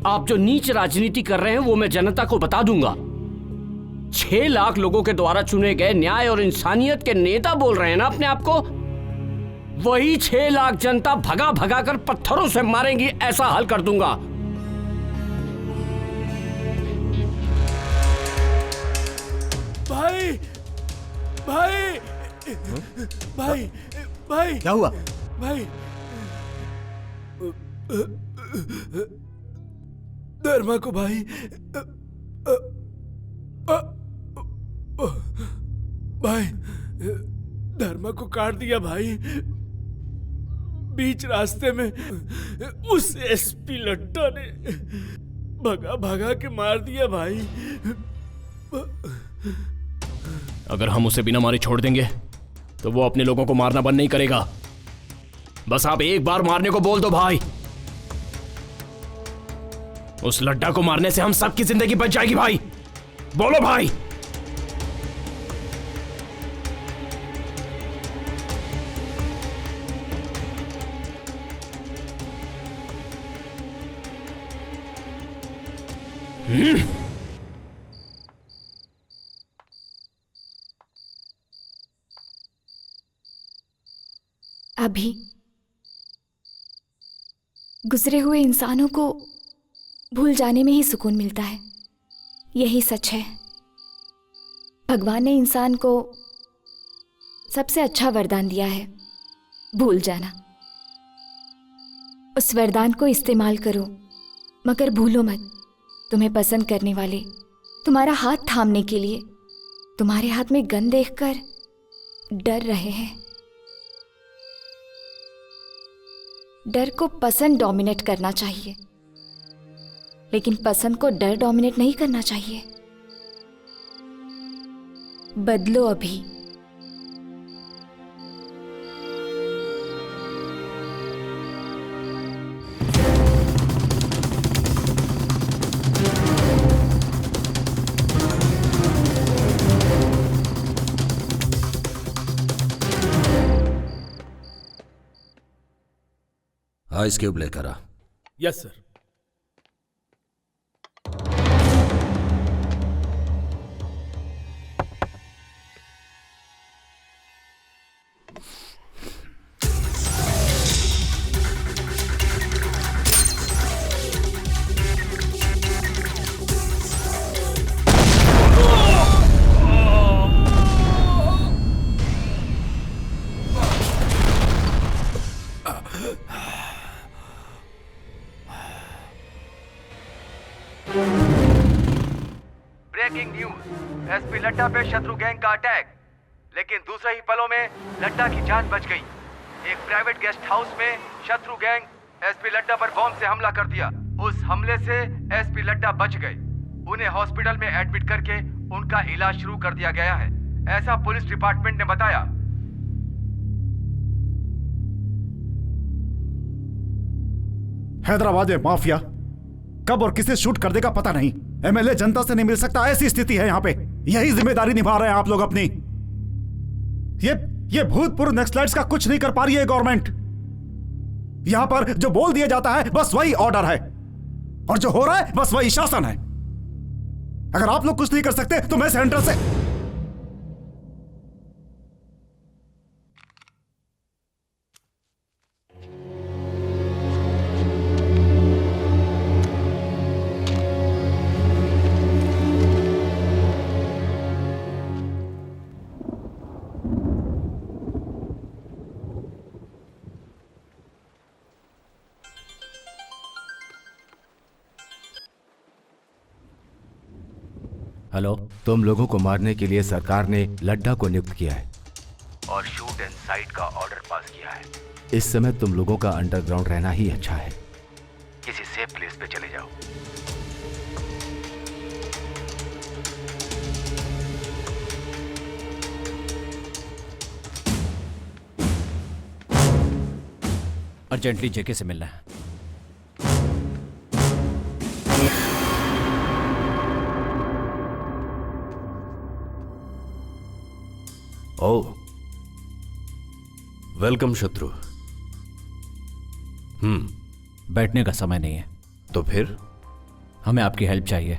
[SPEAKER 10] आप जो नीच राजनीति कर रहे हैं वो मैं जनता को बता दूंगा। 6 लाख लोगों के द्वारा चुने गए न्याय और इंसानियत के नेता बोल रहे हैं ना अपने आप को, वही 6 लाख जनता भगा भगा कर पत्थरों से मारेंगी, ऐसा हल कर दूंगा।
[SPEAKER 12] भाई भाई भाई भाई
[SPEAKER 11] क्या हुआ?
[SPEAKER 12] भाई धर्मा को भाई भाई धर्मा को काट दिया भाई, बीच रास्ते में उस एसपी लट्टा ने भगा भगा के मार दिया भाई।
[SPEAKER 4] अगर हम उसे बिना मारे छोड़ देंगे तो वो अपने लोगों को मारना बंद नहीं करेगा। बस आप एक बार मारने को बोल दो भाई। उस लड्डा को मारने से हम सबकी जिंदगी बच जाएगी भाई। बोलो भाई।
[SPEAKER 19] अभी गुजरे हुए इंसानों को भूल जाने में ही सुकून मिलता है। यही सच है। भगवान ने इंसान को सबसे अच्छा वरदान दिया है, भूल जाना। उस वरदान को इस्तेमाल करो, मगर भूलो मत, तुम्हें पसंद करने वाले तुम्हारा हाथ थामने के लिए तुम्हारे हाथ में गन देखकर डर रहे हैं। डर को पसंद डोमिनेट करना चाहिए, लेकिन पसंद को डर डोमिनेट नहीं करना चाहिए। बदलो अभी।
[SPEAKER 15] आइस क्यूब लेकर आ।
[SPEAKER 12] Yes sir.
[SPEAKER 20] Breaking news, SP Ladda पे शत्रु गैंग का अटैक, लेकिन दूसरे ही पलों में लड्डा की जान बच गई। एक प्राइवेट गेस्ट हाउस में शत्रु गैंग एसपी लड्डा पर बॉम्ब से हमला कर दिया। उस हमले से एसपी लड्डा बच गए। उन्हें हॉस्पिटल में एडमिट करके उनका इलाज शुरू कर दिया गया है, ऐसा पुलिस डिपार्टमेंट ने बताया।
[SPEAKER 8] हैदराबाद में माफिया कब और किसे शूट कर देगा पता नहीं। एमएलए जनता से नहीं मिल सकता, ऐसी स्थिति है यहाँ पे। यही जिम्मेदारी निभा रहे हैं आप लोग अपनी। ये भूतपूर्व नक्सलाइट्स का कुछ नहीं कर पा रही है गवर्नमेंट। यहां पर जो बोल दिया जाता है बस वही ऑर्डर है, और जो हो रहा है बस वही शासन है। अगर आप लोग कुछ नहीं कर सकते तो मैं सेंटर से
[SPEAKER 9] हेलो, तुम लोगों को मारने के लिए सरकार ने लड्डा को नियुक्त किया है और शूट एंड साइट का ऑर्डर पास किया है। इस समय तुम लोगों का अंडरग्राउंड रहना ही अच्छा है। किसी सेफ प्लेस पे चले जाओ।
[SPEAKER 3] अर्जेंटली जेके से मिलना है।
[SPEAKER 7] ओह, वेलकम शत्रु।
[SPEAKER 3] बैठने का समय नहीं है।
[SPEAKER 7] तो फिर
[SPEAKER 3] हमें आपकी हेल्प चाहिए।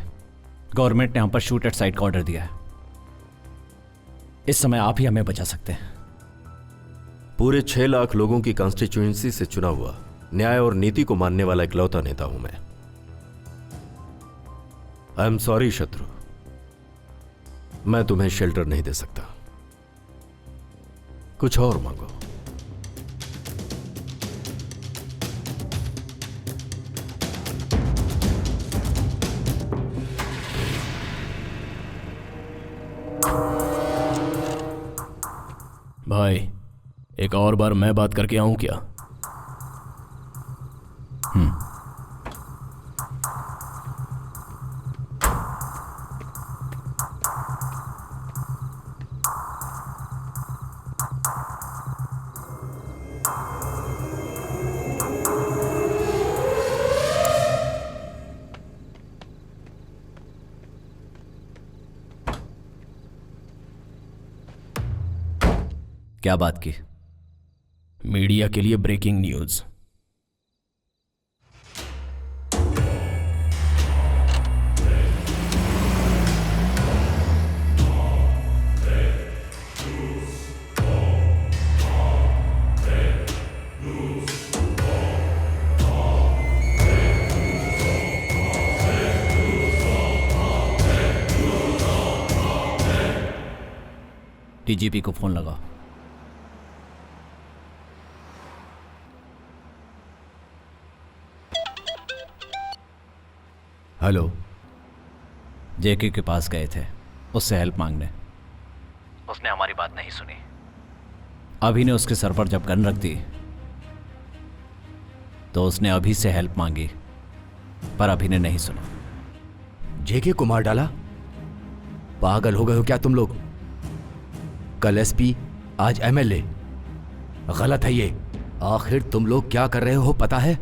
[SPEAKER 3] गवर्नमेंट ने हम पर शूट एट साइट का ऑर्डर दिया है। इस समय आप ही हमें बचा सकते हैं।
[SPEAKER 7] पूरे 6 लाख लोगों की कॉन्स्टिट्यूएंसी से चुना हुआ, न्याय और नीति को मानने वाला इकलौता नेता हूं मैं। आई एम सॉरी शत्रु, मैं तुम्हें शेल्टर नहीं दे सकता। कुछ और मांगो।
[SPEAKER 4] भाई, एक और बार मैं बात करके आऊं क्या? क्या बात की? मीडिया के लिए ब्रेकिंग न्यूज। डीजीपी को फोन लगाओ।
[SPEAKER 9] हेलो।
[SPEAKER 4] जेके के पास गए थे उससे हेल्प मांगने।
[SPEAKER 3] उसने हमारी बात नहीं सुनी।
[SPEAKER 4] अभी ने उसके सर पर जब गन रख दी तो उसने अभी से हेल्प मांगी, पर अभी ने नहीं सुना।
[SPEAKER 15] जेके को मार डाला? पागल हो गए हो क्या तुम लोग? कल एसपी, आज एमएलए। गलत है ये। आखिर तुम लोग क्या कर रहे हो पता है?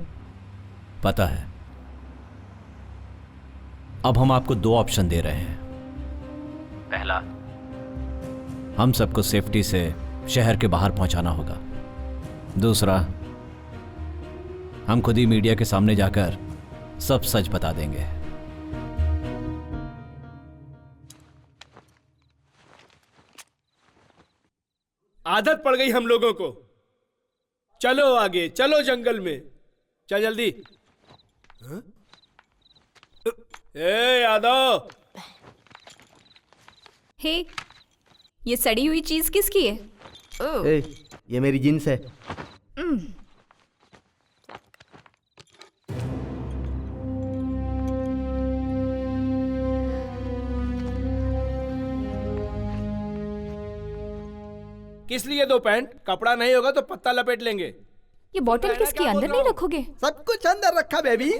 [SPEAKER 4] पता है। अब हम आपको 2 ऑप्शन दे रहे हैं।
[SPEAKER 3] पहला,
[SPEAKER 4] हम सबको सेफ्टी से शहर के बाहर पहुंचाना होगा। दूसरा, हम खुद ही मीडिया के सामने जाकर सब सच बता देंगे।
[SPEAKER 12] आदत पड़ गई हम लोगों को। चलो आगे, चलो जंगल में। चल जल्दी। हाँ? ए यादव।
[SPEAKER 19] हे, ये सड़ी हुई चीज किसकी है?
[SPEAKER 16] ए, ये मेरी जींस है।
[SPEAKER 12] किस लिए 2 पैंट? कपड़ा नहीं होगा तो पत्ता लपेट लेंगे।
[SPEAKER 19] ये बोतल किसकी? अंदर नहीं रखोगे?
[SPEAKER 16] सब कुछ अंदर रखा बेबी।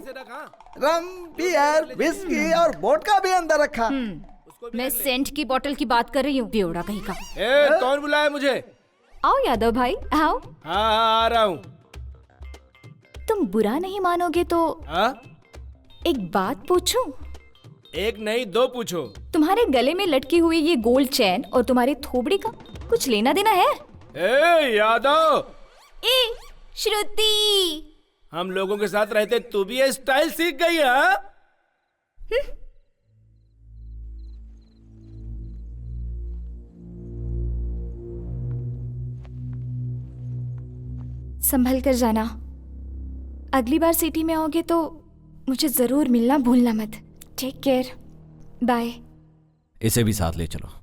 [SPEAKER 16] रम, बियर, विस्की और वोडका भी अंदर रखा।
[SPEAKER 19] मैं सेंट की बोतल की बात कर रही हूँ, बेवड़ा कहीं का।
[SPEAKER 12] ए, कौन बुलाया मुझे?
[SPEAKER 19] आओ यादव भाई, आओ।
[SPEAKER 12] हाँ, आ रहा हूँ।
[SPEAKER 19] तुम बुरा नहीं मानोगे तो एक बात पूछूं?
[SPEAKER 12] एक नहीं 2 पूछो।
[SPEAKER 19] तुम्हारे गले में लटकी हुई ये गोल्ड चैन और तुम्हारे थोबड़ी का कुछ लेना देना है?
[SPEAKER 12] ए यादव।
[SPEAKER 19] ए श्रुति,
[SPEAKER 12] हम लोगों के साथ रहते तू भी ये स्टाइल सीख गई है?
[SPEAKER 19] संभल कर जाना। अगली बार सिटी में आओगे तो मुझे जरूर मिलना भूलना मत। Take care, bye.
[SPEAKER 4] इसे भी साथ ले चलो।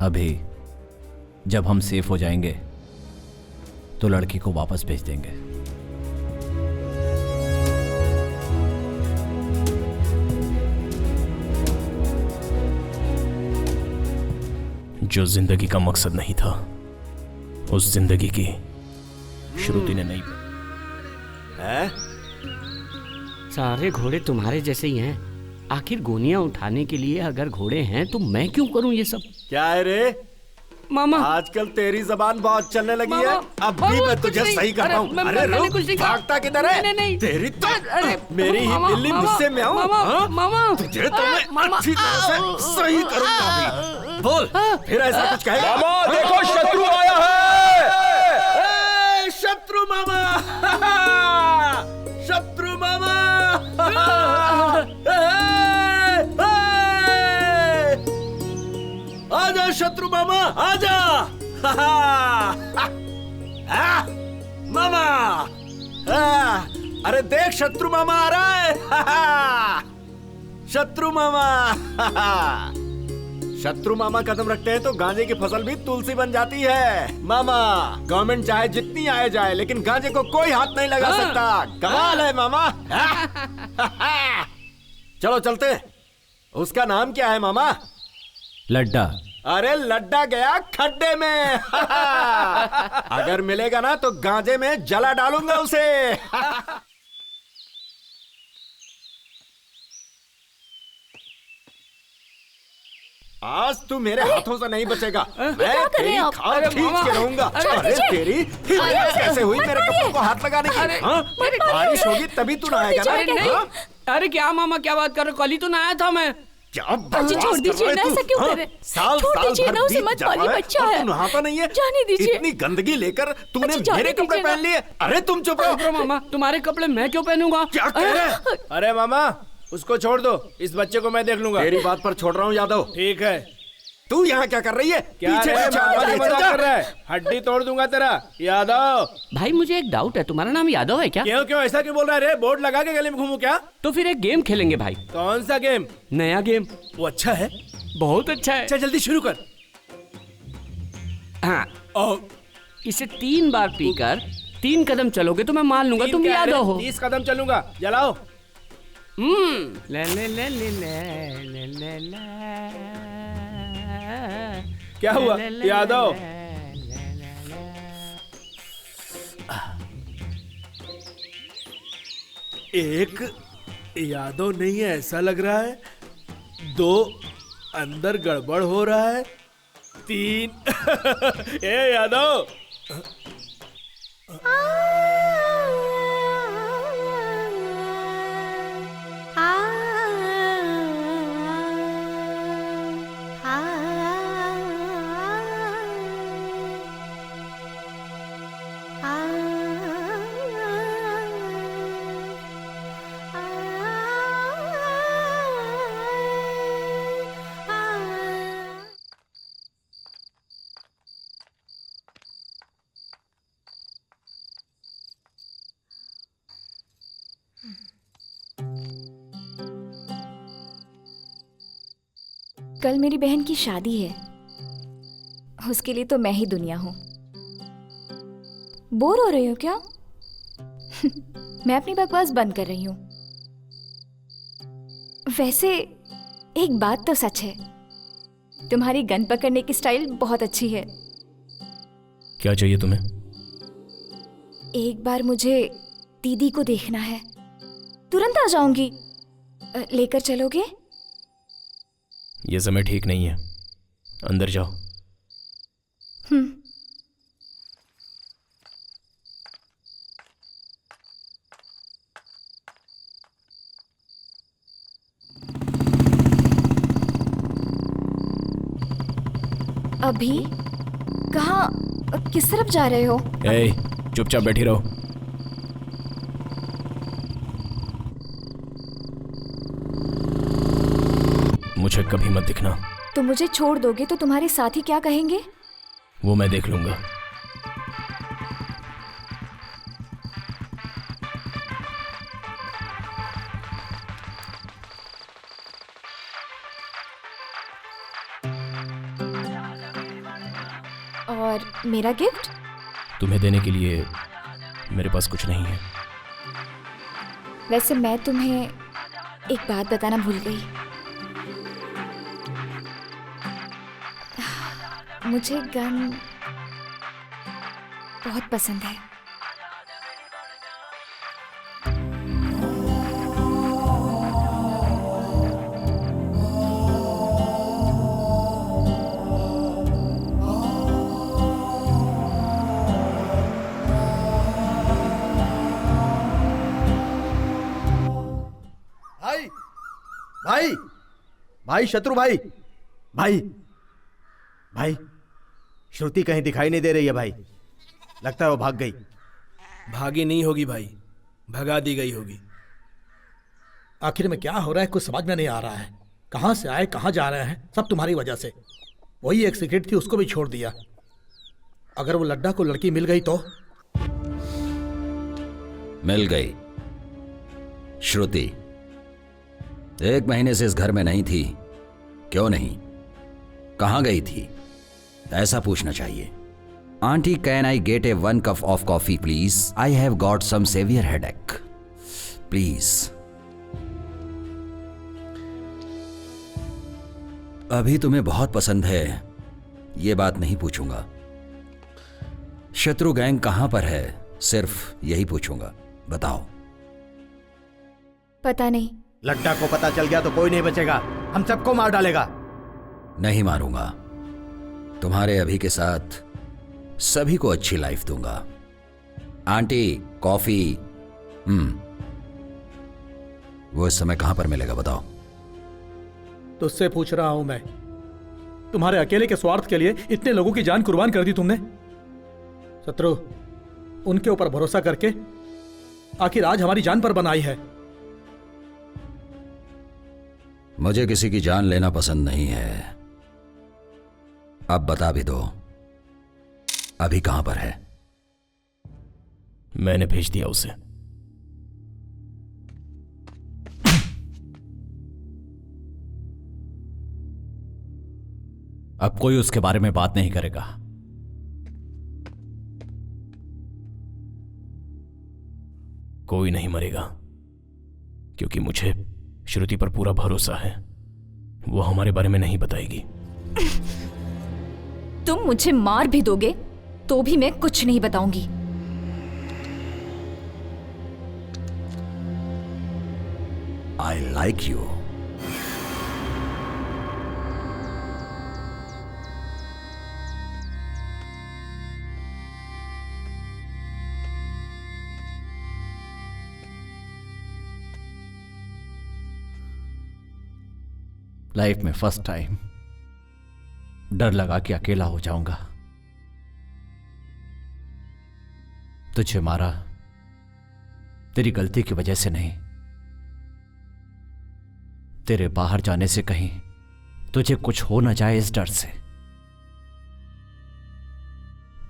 [SPEAKER 4] अभी जब हम सेफ हो जाएंगे तो लड़की को वापस भेज देंगे। जो जिंदगी का मकसद नहीं था, उस जिंदगी की श्रुति ने नहीं।
[SPEAKER 10] सारे घोड़े तुम्हारे जैसे ही हैं। आखिर गोनियां उठाने के लिए अगर घोड़े हैं तो मैं क्यों करूं ये सब?
[SPEAKER 7] क्या है रे
[SPEAKER 10] मामा?
[SPEAKER 7] आजकल तेरी जबान बहुत चलने लगी है। अब भी मैं तुझे सही कर रहा हूँ। अरे रुक, भागता किधर है? तेरी तो मेरी ही बिल्ली मुझसे में आऊं। तुझे तो मैं अच्छी तरह से सही करूंगा अभी। बोल, फिर ऐसा कुछ कहेगा?
[SPEAKER 12] मामा देखो, शत्रु आया है। शत्रु मामा, शत्रु मामा। आजा शत्रु मामा, आजा।
[SPEAKER 7] मामा, अरे देख शत्रु मामा आ रहा है। शत्रु मामा। शत्रु मामा कदम रखते हैं तो गांजे की फसल भी तुलसी बन जाती है। मामा, गवर्नमेंट चाहे जितनी आए जाए लेकिन गांजे को कोई हाथ नहीं लगा सकता। कमाल है मामा। चलो चलते। उसका नाम क्या है मामा?
[SPEAKER 4] लड्डा।
[SPEAKER 7] अरे लड्डा गया खड्डे में। अगर मिलेगा ना तो गांजे में जला डालूंगा उसे। आज तू मेरे हाथों से नहीं बचेगा। मैं तेरी खाल खींच के रहूंगा। अरे तेरी हिम्मत कैसे हुई मेरे कपड़ों को हाथ लगाने की? हाँ? बारिश होगी तभी तू नहाएगा ना?
[SPEAKER 10] अरे क्या मामा क्या बात कर रहे हो? कल ही तो नहाया था मैं।
[SPEAKER 5] छोड़ दीजिए ना, ऐसा क्यों कर रहे?
[SPEAKER 7] साल
[SPEAKER 5] छोड़
[SPEAKER 7] साल
[SPEAKER 5] दीजिए
[SPEAKER 7] भर
[SPEAKER 5] ना, उसे
[SPEAKER 7] बीत
[SPEAKER 5] मत
[SPEAKER 7] जा
[SPEAKER 5] पालिए,
[SPEAKER 7] रहा है
[SPEAKER 5] बच्चा
[SPEAKER 7] और
[SPEAKER 5] है।
[SPEAKER 7] तू नहाता नहीं है।
[SPEAKER 5] जाने दीजिए।
[SPEAKER 7] इतनी गंदगी लेकर तूने
[SPEAKER 5] अच्छा, जाने
[SPEAKER 7] मेरे कपड़े
[SPEAKER 5] दीजिए ना।
[SPEAKER 7] पहन लिए। अरे तुम चुप रहो।
[SPEAKER 10] मामा तुम्हारे कपड़े मैं क्यों पहनूंगा?
[SPEAKER 7] क्या कह रहे हैं?
[SPEAKER 12] अरे मामा उसको छोड़ दो, इस बच्चे को मैं देख लूंगा।
[SPEAKER 7] तेरी बात पर छोड़ रहा हूँ यादव।
[SPEAKER 12] ठीक है।
[SPEAKER 7] तू यहाँ क्या कर रही है?
[SPEAKER 12] क्या
[SPEAKER 7] पीछे
[SPEAKER 12] रे,
[SPEAKER 7] पीछे
[SPEAKER 12] मामा
[SPEAKER 7] आवाज
[SPEAKER 12] मजाक
[SPEAKER 7] जा।
[SPEAKER 12] कर रहा है? हड्डी तोड़ दूंगा तेरा यादव।
[SPEAKER 10] भाई मुझे एक डाउट है, तुम्हारा नाम यादव है क्या?
[SPEAKER 12] क्यों ऐसा क्यों बोल रहा है रे? बोर्ड लगा के गले में घूमू क्या?
[SPEAKER 10] तो फिर एक गेम खेलेंगे भाई।
[SPEAKER 12] कौन सा गेम?
[SPEAKER 10] नया गेम।
[SPEAKER 12] वो अच्छा है?
[SPEAKER 10] बहुत अच्छा है।
[SPEAKER 12] अच्छा जल्दी शुरू कर।
[SPEAKER 10] हाँ इसे 3 बार पीकर 3 कदम चलोगे तो मैं मान लूंगा तुम यादव हो।
[SPEAKER 12] 30 कदम चलूंगा। जलाओ।
[SPEAKER 10] ले ले ले ले ले ले ले।
[SPEAKER 12] क्या हुआ यादव? एक यादव नहीं है ऐसा लग रहा है। 2 अंदर गड़बड़ हो रहा है। 3 ए यादव
[SPEAKER 19] कल मेरी बहन की शादी है, उसके लिए तो मैं ही दुनिया हूं। बोर हो रही हो क्या? मैं अपनी बकवास बंद कर रही हूं। वैसे एक बात तो सच है, तुम्हारी गन पकड़ने की स्टाइल बहुत अच्छी है।
[SPEAKER 4] क्या चाहिए तुम्हें?
[SPEAKER 19] एक बार मुझे दीदी को देखना है, तुरंत आ जाऊंगी। लेकर चलोगे?
[SPEAKER 4] यह समय ठीक नहीं है, अंदर जाओ।
[SPEAKER 19] अभी कहाँ, किस तरफ जा रहे हो?
[SPEAKER 4] ए, चुपचाप बैठी रहो। मुझे कभी मत दिखना।
[SPEAKER 19] तो मुझे छोड़ दोगे तो तुम्हारे साथी क्या कहेंगे?
[SPEAKER 4] वो मैं देख लूंगा।
[SPEAKER 19] और मेरा गिफ्ट?
[SPEAKER 4] तुम्हें देने के लिए मेरे पास कुछ नहीं है।
[SPEAKER 19] वैसे मैं तुम्हें एक बात बताना भूल गई। मुझे गन बहुत पसंद है।
[SPEAKER 11] भाई भाई भाई शत्रु भाई भाई भाई श्रुति कहीं दिखाई नहीं दे रही है भाई। लगता है वो भाग गई।
[SPEAKER 12] भागी नहीं होगी भाई, भगा दी गई होगी।
[SPEAKER 2] आखिर में क्या हो रहा है कुछ समझ में नहीं आ रहा है। कहां से आए कहां जा रहे हैं, सब तुम्हारी वजह से। वही एक सिगरेट थी, उसको भी छोड़ दिया। अगर वो लड्डा को लड़की मिल गई तो?
[SPEAKER 15] मिल गई। श्रुति 1 महीने से इस घर में नहीं थी। क्यों नहीं, कहां गई थी, ऐसा पूछना चाहिए। Aunty can I get a 1 cup of coffee please? I have got some severe headache please. अभी तुम्हें बहुत पसंद है ये बात नहीं पूछूंगा। शत्रु गैंग कहां पर है, सिर्फ यही पूछूंगा। बताओ।
[SPEAKER 19] पता नहीं।
[SPEAKER 11] लड्डा को पता चल गया तो कोई नहीं बचेगा, हम सबको मार डालेगा। नहीं
[SPEAKER 15] मारूंगा। तुम्हारे अभी के साथ सभी को अच्छी लाइफ दूंगा। Aunty, coffee. वो इस समय कहां पर मिलेगा बताओ।
[SPEAKER 2] तुझसे पूछ रहा हूं मैं, तुम्हारे अकेले के स्वार्थ के लिए इतने लोगों की जान कुर्बान कर दी तुमने। शत्रु, उनके ऊपर भरोसा करके आखिर आज हमारी जान पर बनाई है।
[SPEAKER 15] मुझे किसी की जान लेना पसंद नहीं है। अब बता भी दो, अभी कहां पर है?
[SPEAKER 4] मैंने भेज दिया उसे।
[SPEAKER 3] अब कोई उसके बारे में बात नहीं करेगा।
[SPEAKER 4] कोई नहीं मरेगा, क्योंकि मुझे श्रुति पर पूरा भरोसा है। वो हमारे बारे में नहीं बताएगी।
[SPEAKER 19] तुम मुझे मार भी दोगे तो भी मैं कुछ नहीं बताऊंगी।
[SPEAKER 15] I like you.
[SPEAKER 3] लाइफ में फर्स्ट टाइम डर लगा कि अकेला हो जाऊंगा। तुझे मारा तेरी गलती की वजह से नहीं, तेरे बाहर जाने से कहीं तुझे कुछ हो ना जाए इस डर से।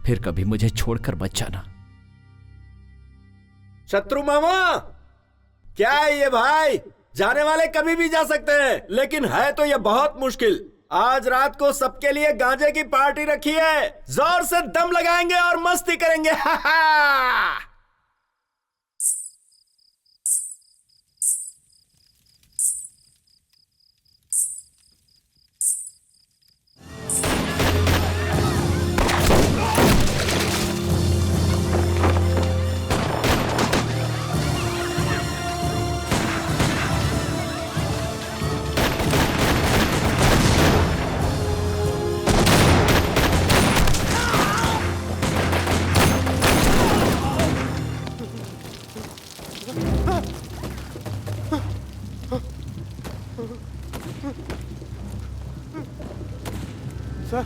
[SPEAKER 3] फिर कभी मुझे छोड़कर मत जाना।
[SPEAKER 12] शत्रु मामा, क्या है ये भाई? जाने वाले कभी भी जा सकते हैं, लेकिन है तो ये बहुत मुश्किल। आज रात को सबके लिए गांजे की पार्टी रखी है, जोर से दम लगाएंगे और मस्ती करेंगे। हा हा।
[SPEAKER 17] सर,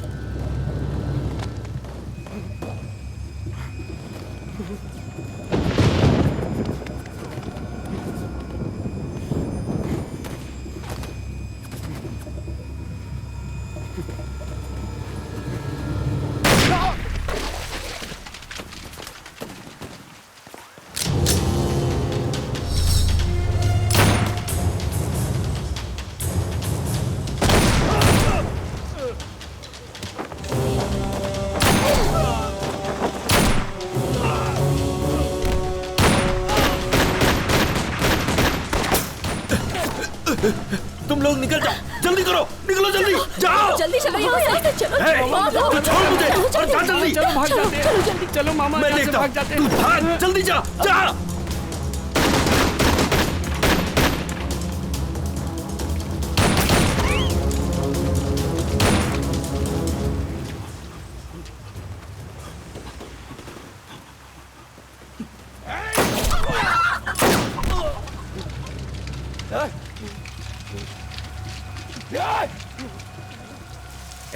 [SPEAKER 12] तुम लोग निकल जाओ, जल्दी करो, निकलो जल्दी, जाओ
[SPEAKER 5] जल्दी चलो यहाँ से, चलो
[SPEAKER 12] तू छोड़ मुझे और जा जल्दी।
[SPEAKER 10] चलो भाग जाते हैं, चलो जल्दी, चलो मामा
[SPEAKER 12] मैं
[SPEAKER 10] यहाँ से
[SPEAKER 12] देखता
[SPEAKER 10] भाग
[SPEAKER 12] हूँ,
[SPEAKER 10] जाते
[SPEAKER 12] तू
[SPEAKER 10] हैं।
[SPEAKER 12] भाग, जल्दी जा, जा।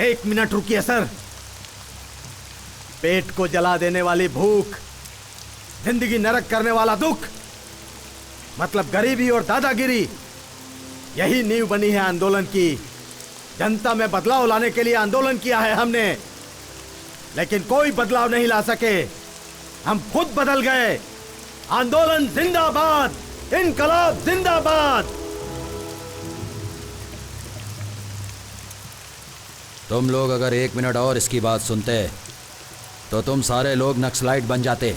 [SPEAKER 11] एक मिनट रुकिए सर। पेट को जला देने वाली भूख, जिंदगी नरक करने वाला दुख, मतलब गरीबी और दादागिरी, यही नींव बनी है आंदोलन की। जनता में बदलाव लाने के लिए आंदोलन किया है हमने, लेकिन कोई बदलाव नहीं ला सके। हम खुद बदल गए। आंदोलन जिंदाबाद, इनकलाब जिंदाबाद।
[SPEAKER 15] तुम लोग अगर 1 मिनट और इसकी बात सुनते तो तुम सारे लोग नक्सलाइट बन जाते।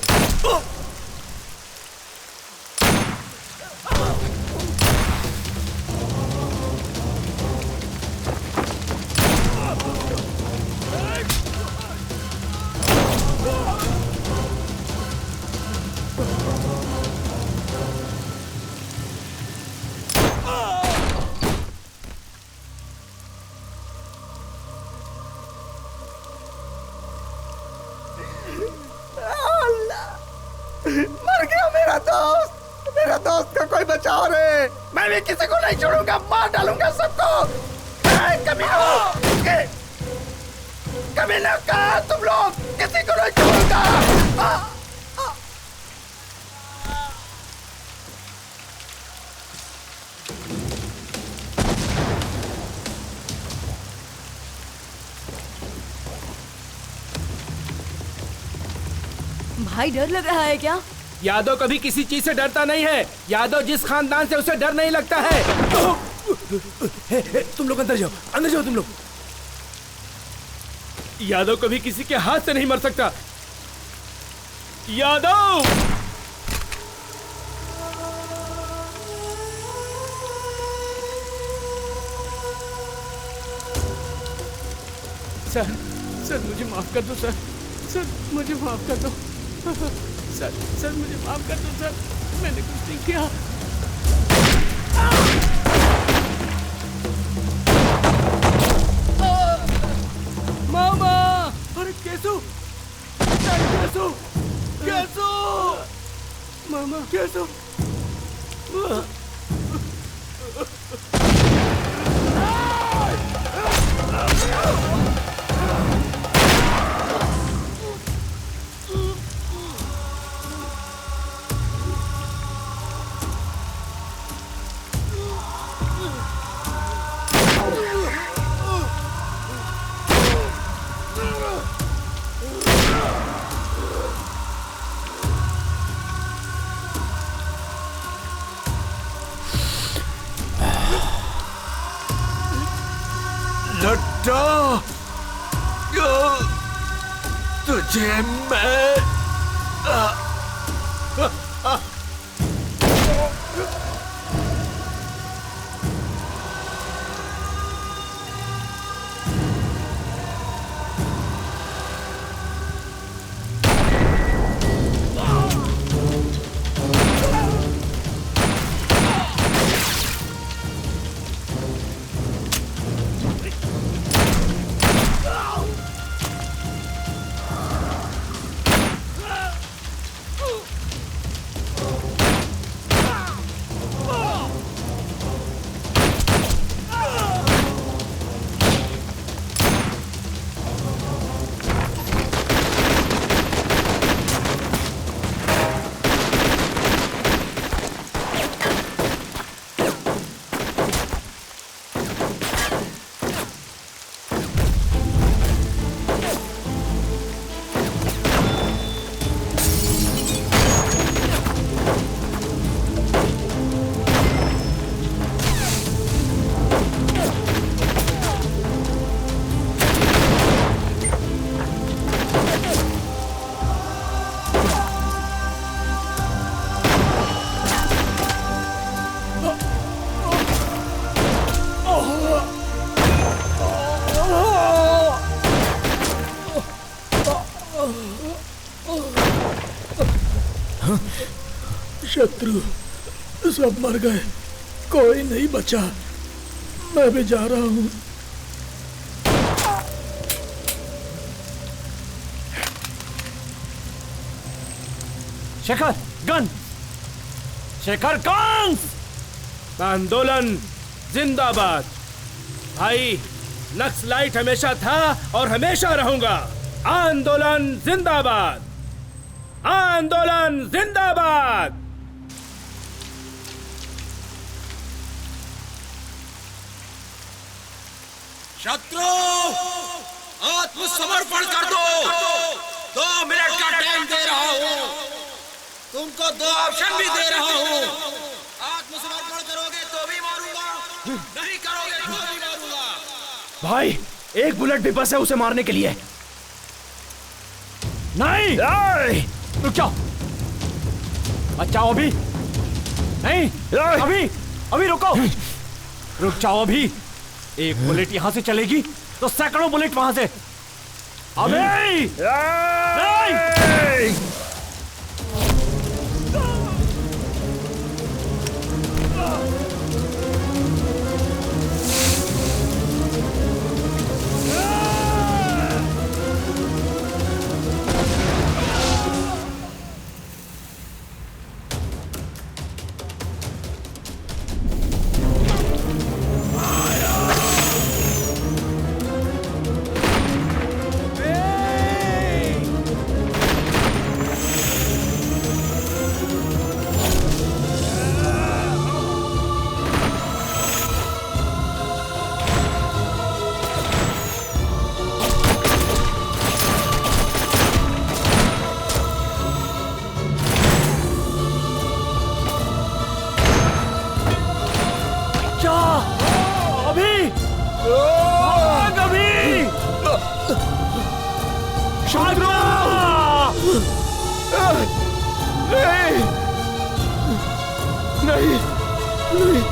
[SPEAKER 12] मैं भी किसी को नहीं छोड़ूंगा, मार डालूंगा सबको। कमीना कहा तुम लोग, किसी को नहीं छोड़ूंगा।
[SPEAKER 5] भाई डर लग रहा है क्या?
[SPEAKER 12] यादव कभी किसी चीज से डरता नहीं है। यादव जिस खानदान से, उसे डर नहीं लगता है। तुम लोग अंदर जाओ, अंदर जाओ तुम लोग। यादव कभी किसी के हाथ से नहीं मर सकता। यादव सर, सर मुझे माफ कर दो सर, सर मुझे माफ कर दो सर, सर मुझे माफ कर दो सर, मैंने कुछ नहीं किया। मामा, अरे कैसो, कैसो, कैसो, मामा कैसो।
[SPEAKER 7] लट्टा, तुझे मैं
[SPEAKER 2] शत्रु सब मर गए, कोई नहीं बचा। मैं भी जा रहा हूँ।
[SPEAKER 3] Shekhar gun, Shekhar gun.
[SPEAKER 12] आंदोलन जिंदाबाद। भाई नक्सलाइट हमेशा था और हमेशा रहूंगा। आंदोलन जिंदाबाद, आंदोलन जिंदाबाद।
[SPEAKER 7] शत्रु आत्मसमर्पण कर दो। 2 मिनट का टाइम दे रहा हूँ, तुमको 2 ऑप्शन भी दे रहा हूँ। आत्मसमर्पण करोगे तो भी मारूंगा, नहीं करोगे तो भी मारूंगा।
[SPEAKER 4] भाई एक बुलेट भी बस है उसे मारने के लिए।
[SPEAKER 3] नहीं, रुक जाओ, बचाओ अभी नहीं, अभी रुको, रुक जाओ अभी। एक बुलेट यहां से चलेगी तो सैकड़ों बुलेट वहां से। अभी नहीं।
[SPEAKER 7] नहीं नहीं।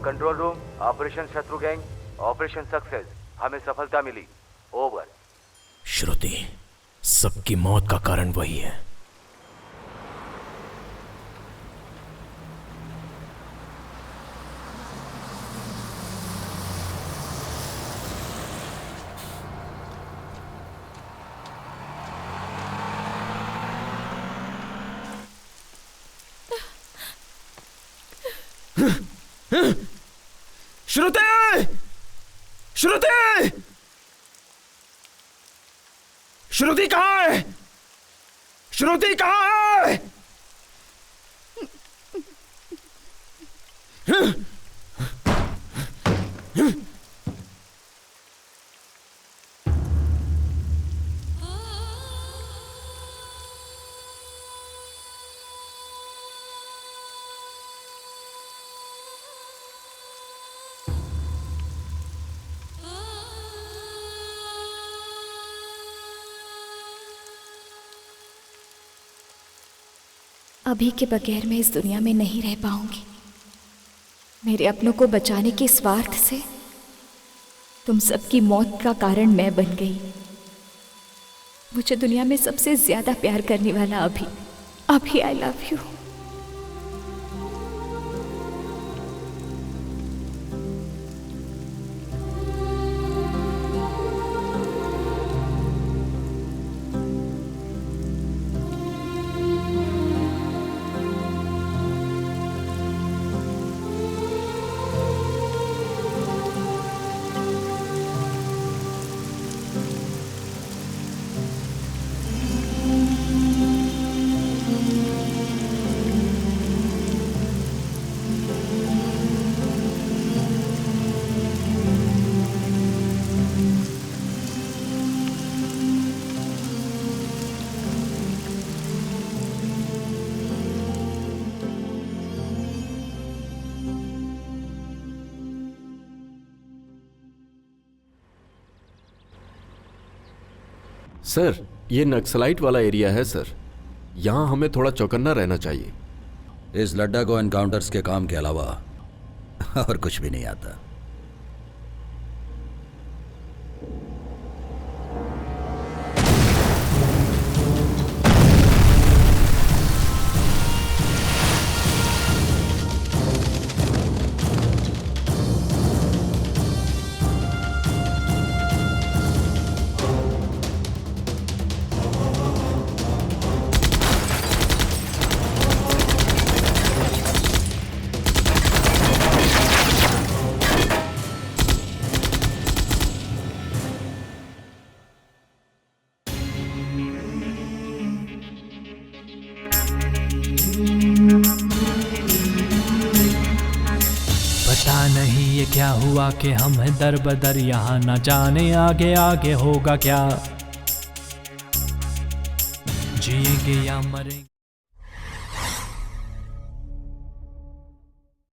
[SPEAKER 20] कंट्रोल रूम, ऑपरेशन शत्रु गैंग, ऑपरेशन सक्सेस। हमें सफलता मिली। ओवर।
[SPEAKER 4] श्रुति, सबकी मौत का कारण वही है।
[SPEAKER 7] श्रुति! श्रुति! श्रुति कहाँ है? श्रुति कहाँ है?
[SPEAKER 19] अभी के बगैर मैं इस दुनिया में नहीं रह पाऊंगी। मेरे अपनों को बचाने के स्वार्थ से तुम सबकी मौत का कारण मैं बन गई। मुझे दुनिया में सबसे ज्यादा प्यार करने वाला अभी आई लव यू।
[SPEAKER 21] सर, ये नक्सलाइट वाला एरिया है सर। यहाँ हमें थोड़ा चौकन्ना रहना चाहिए।
[SPEAKER 15] इस लड्डा को एनकाउंटर्स के काम के अलावा और कुछ भी नहीं आता।
[SPEAKER 17] पता नहीं ये क्या हुआ कि हम हैं दर बदर यहाँ, न जाने आगे आगे होगा क्या, जिएंगे या मरेंगे।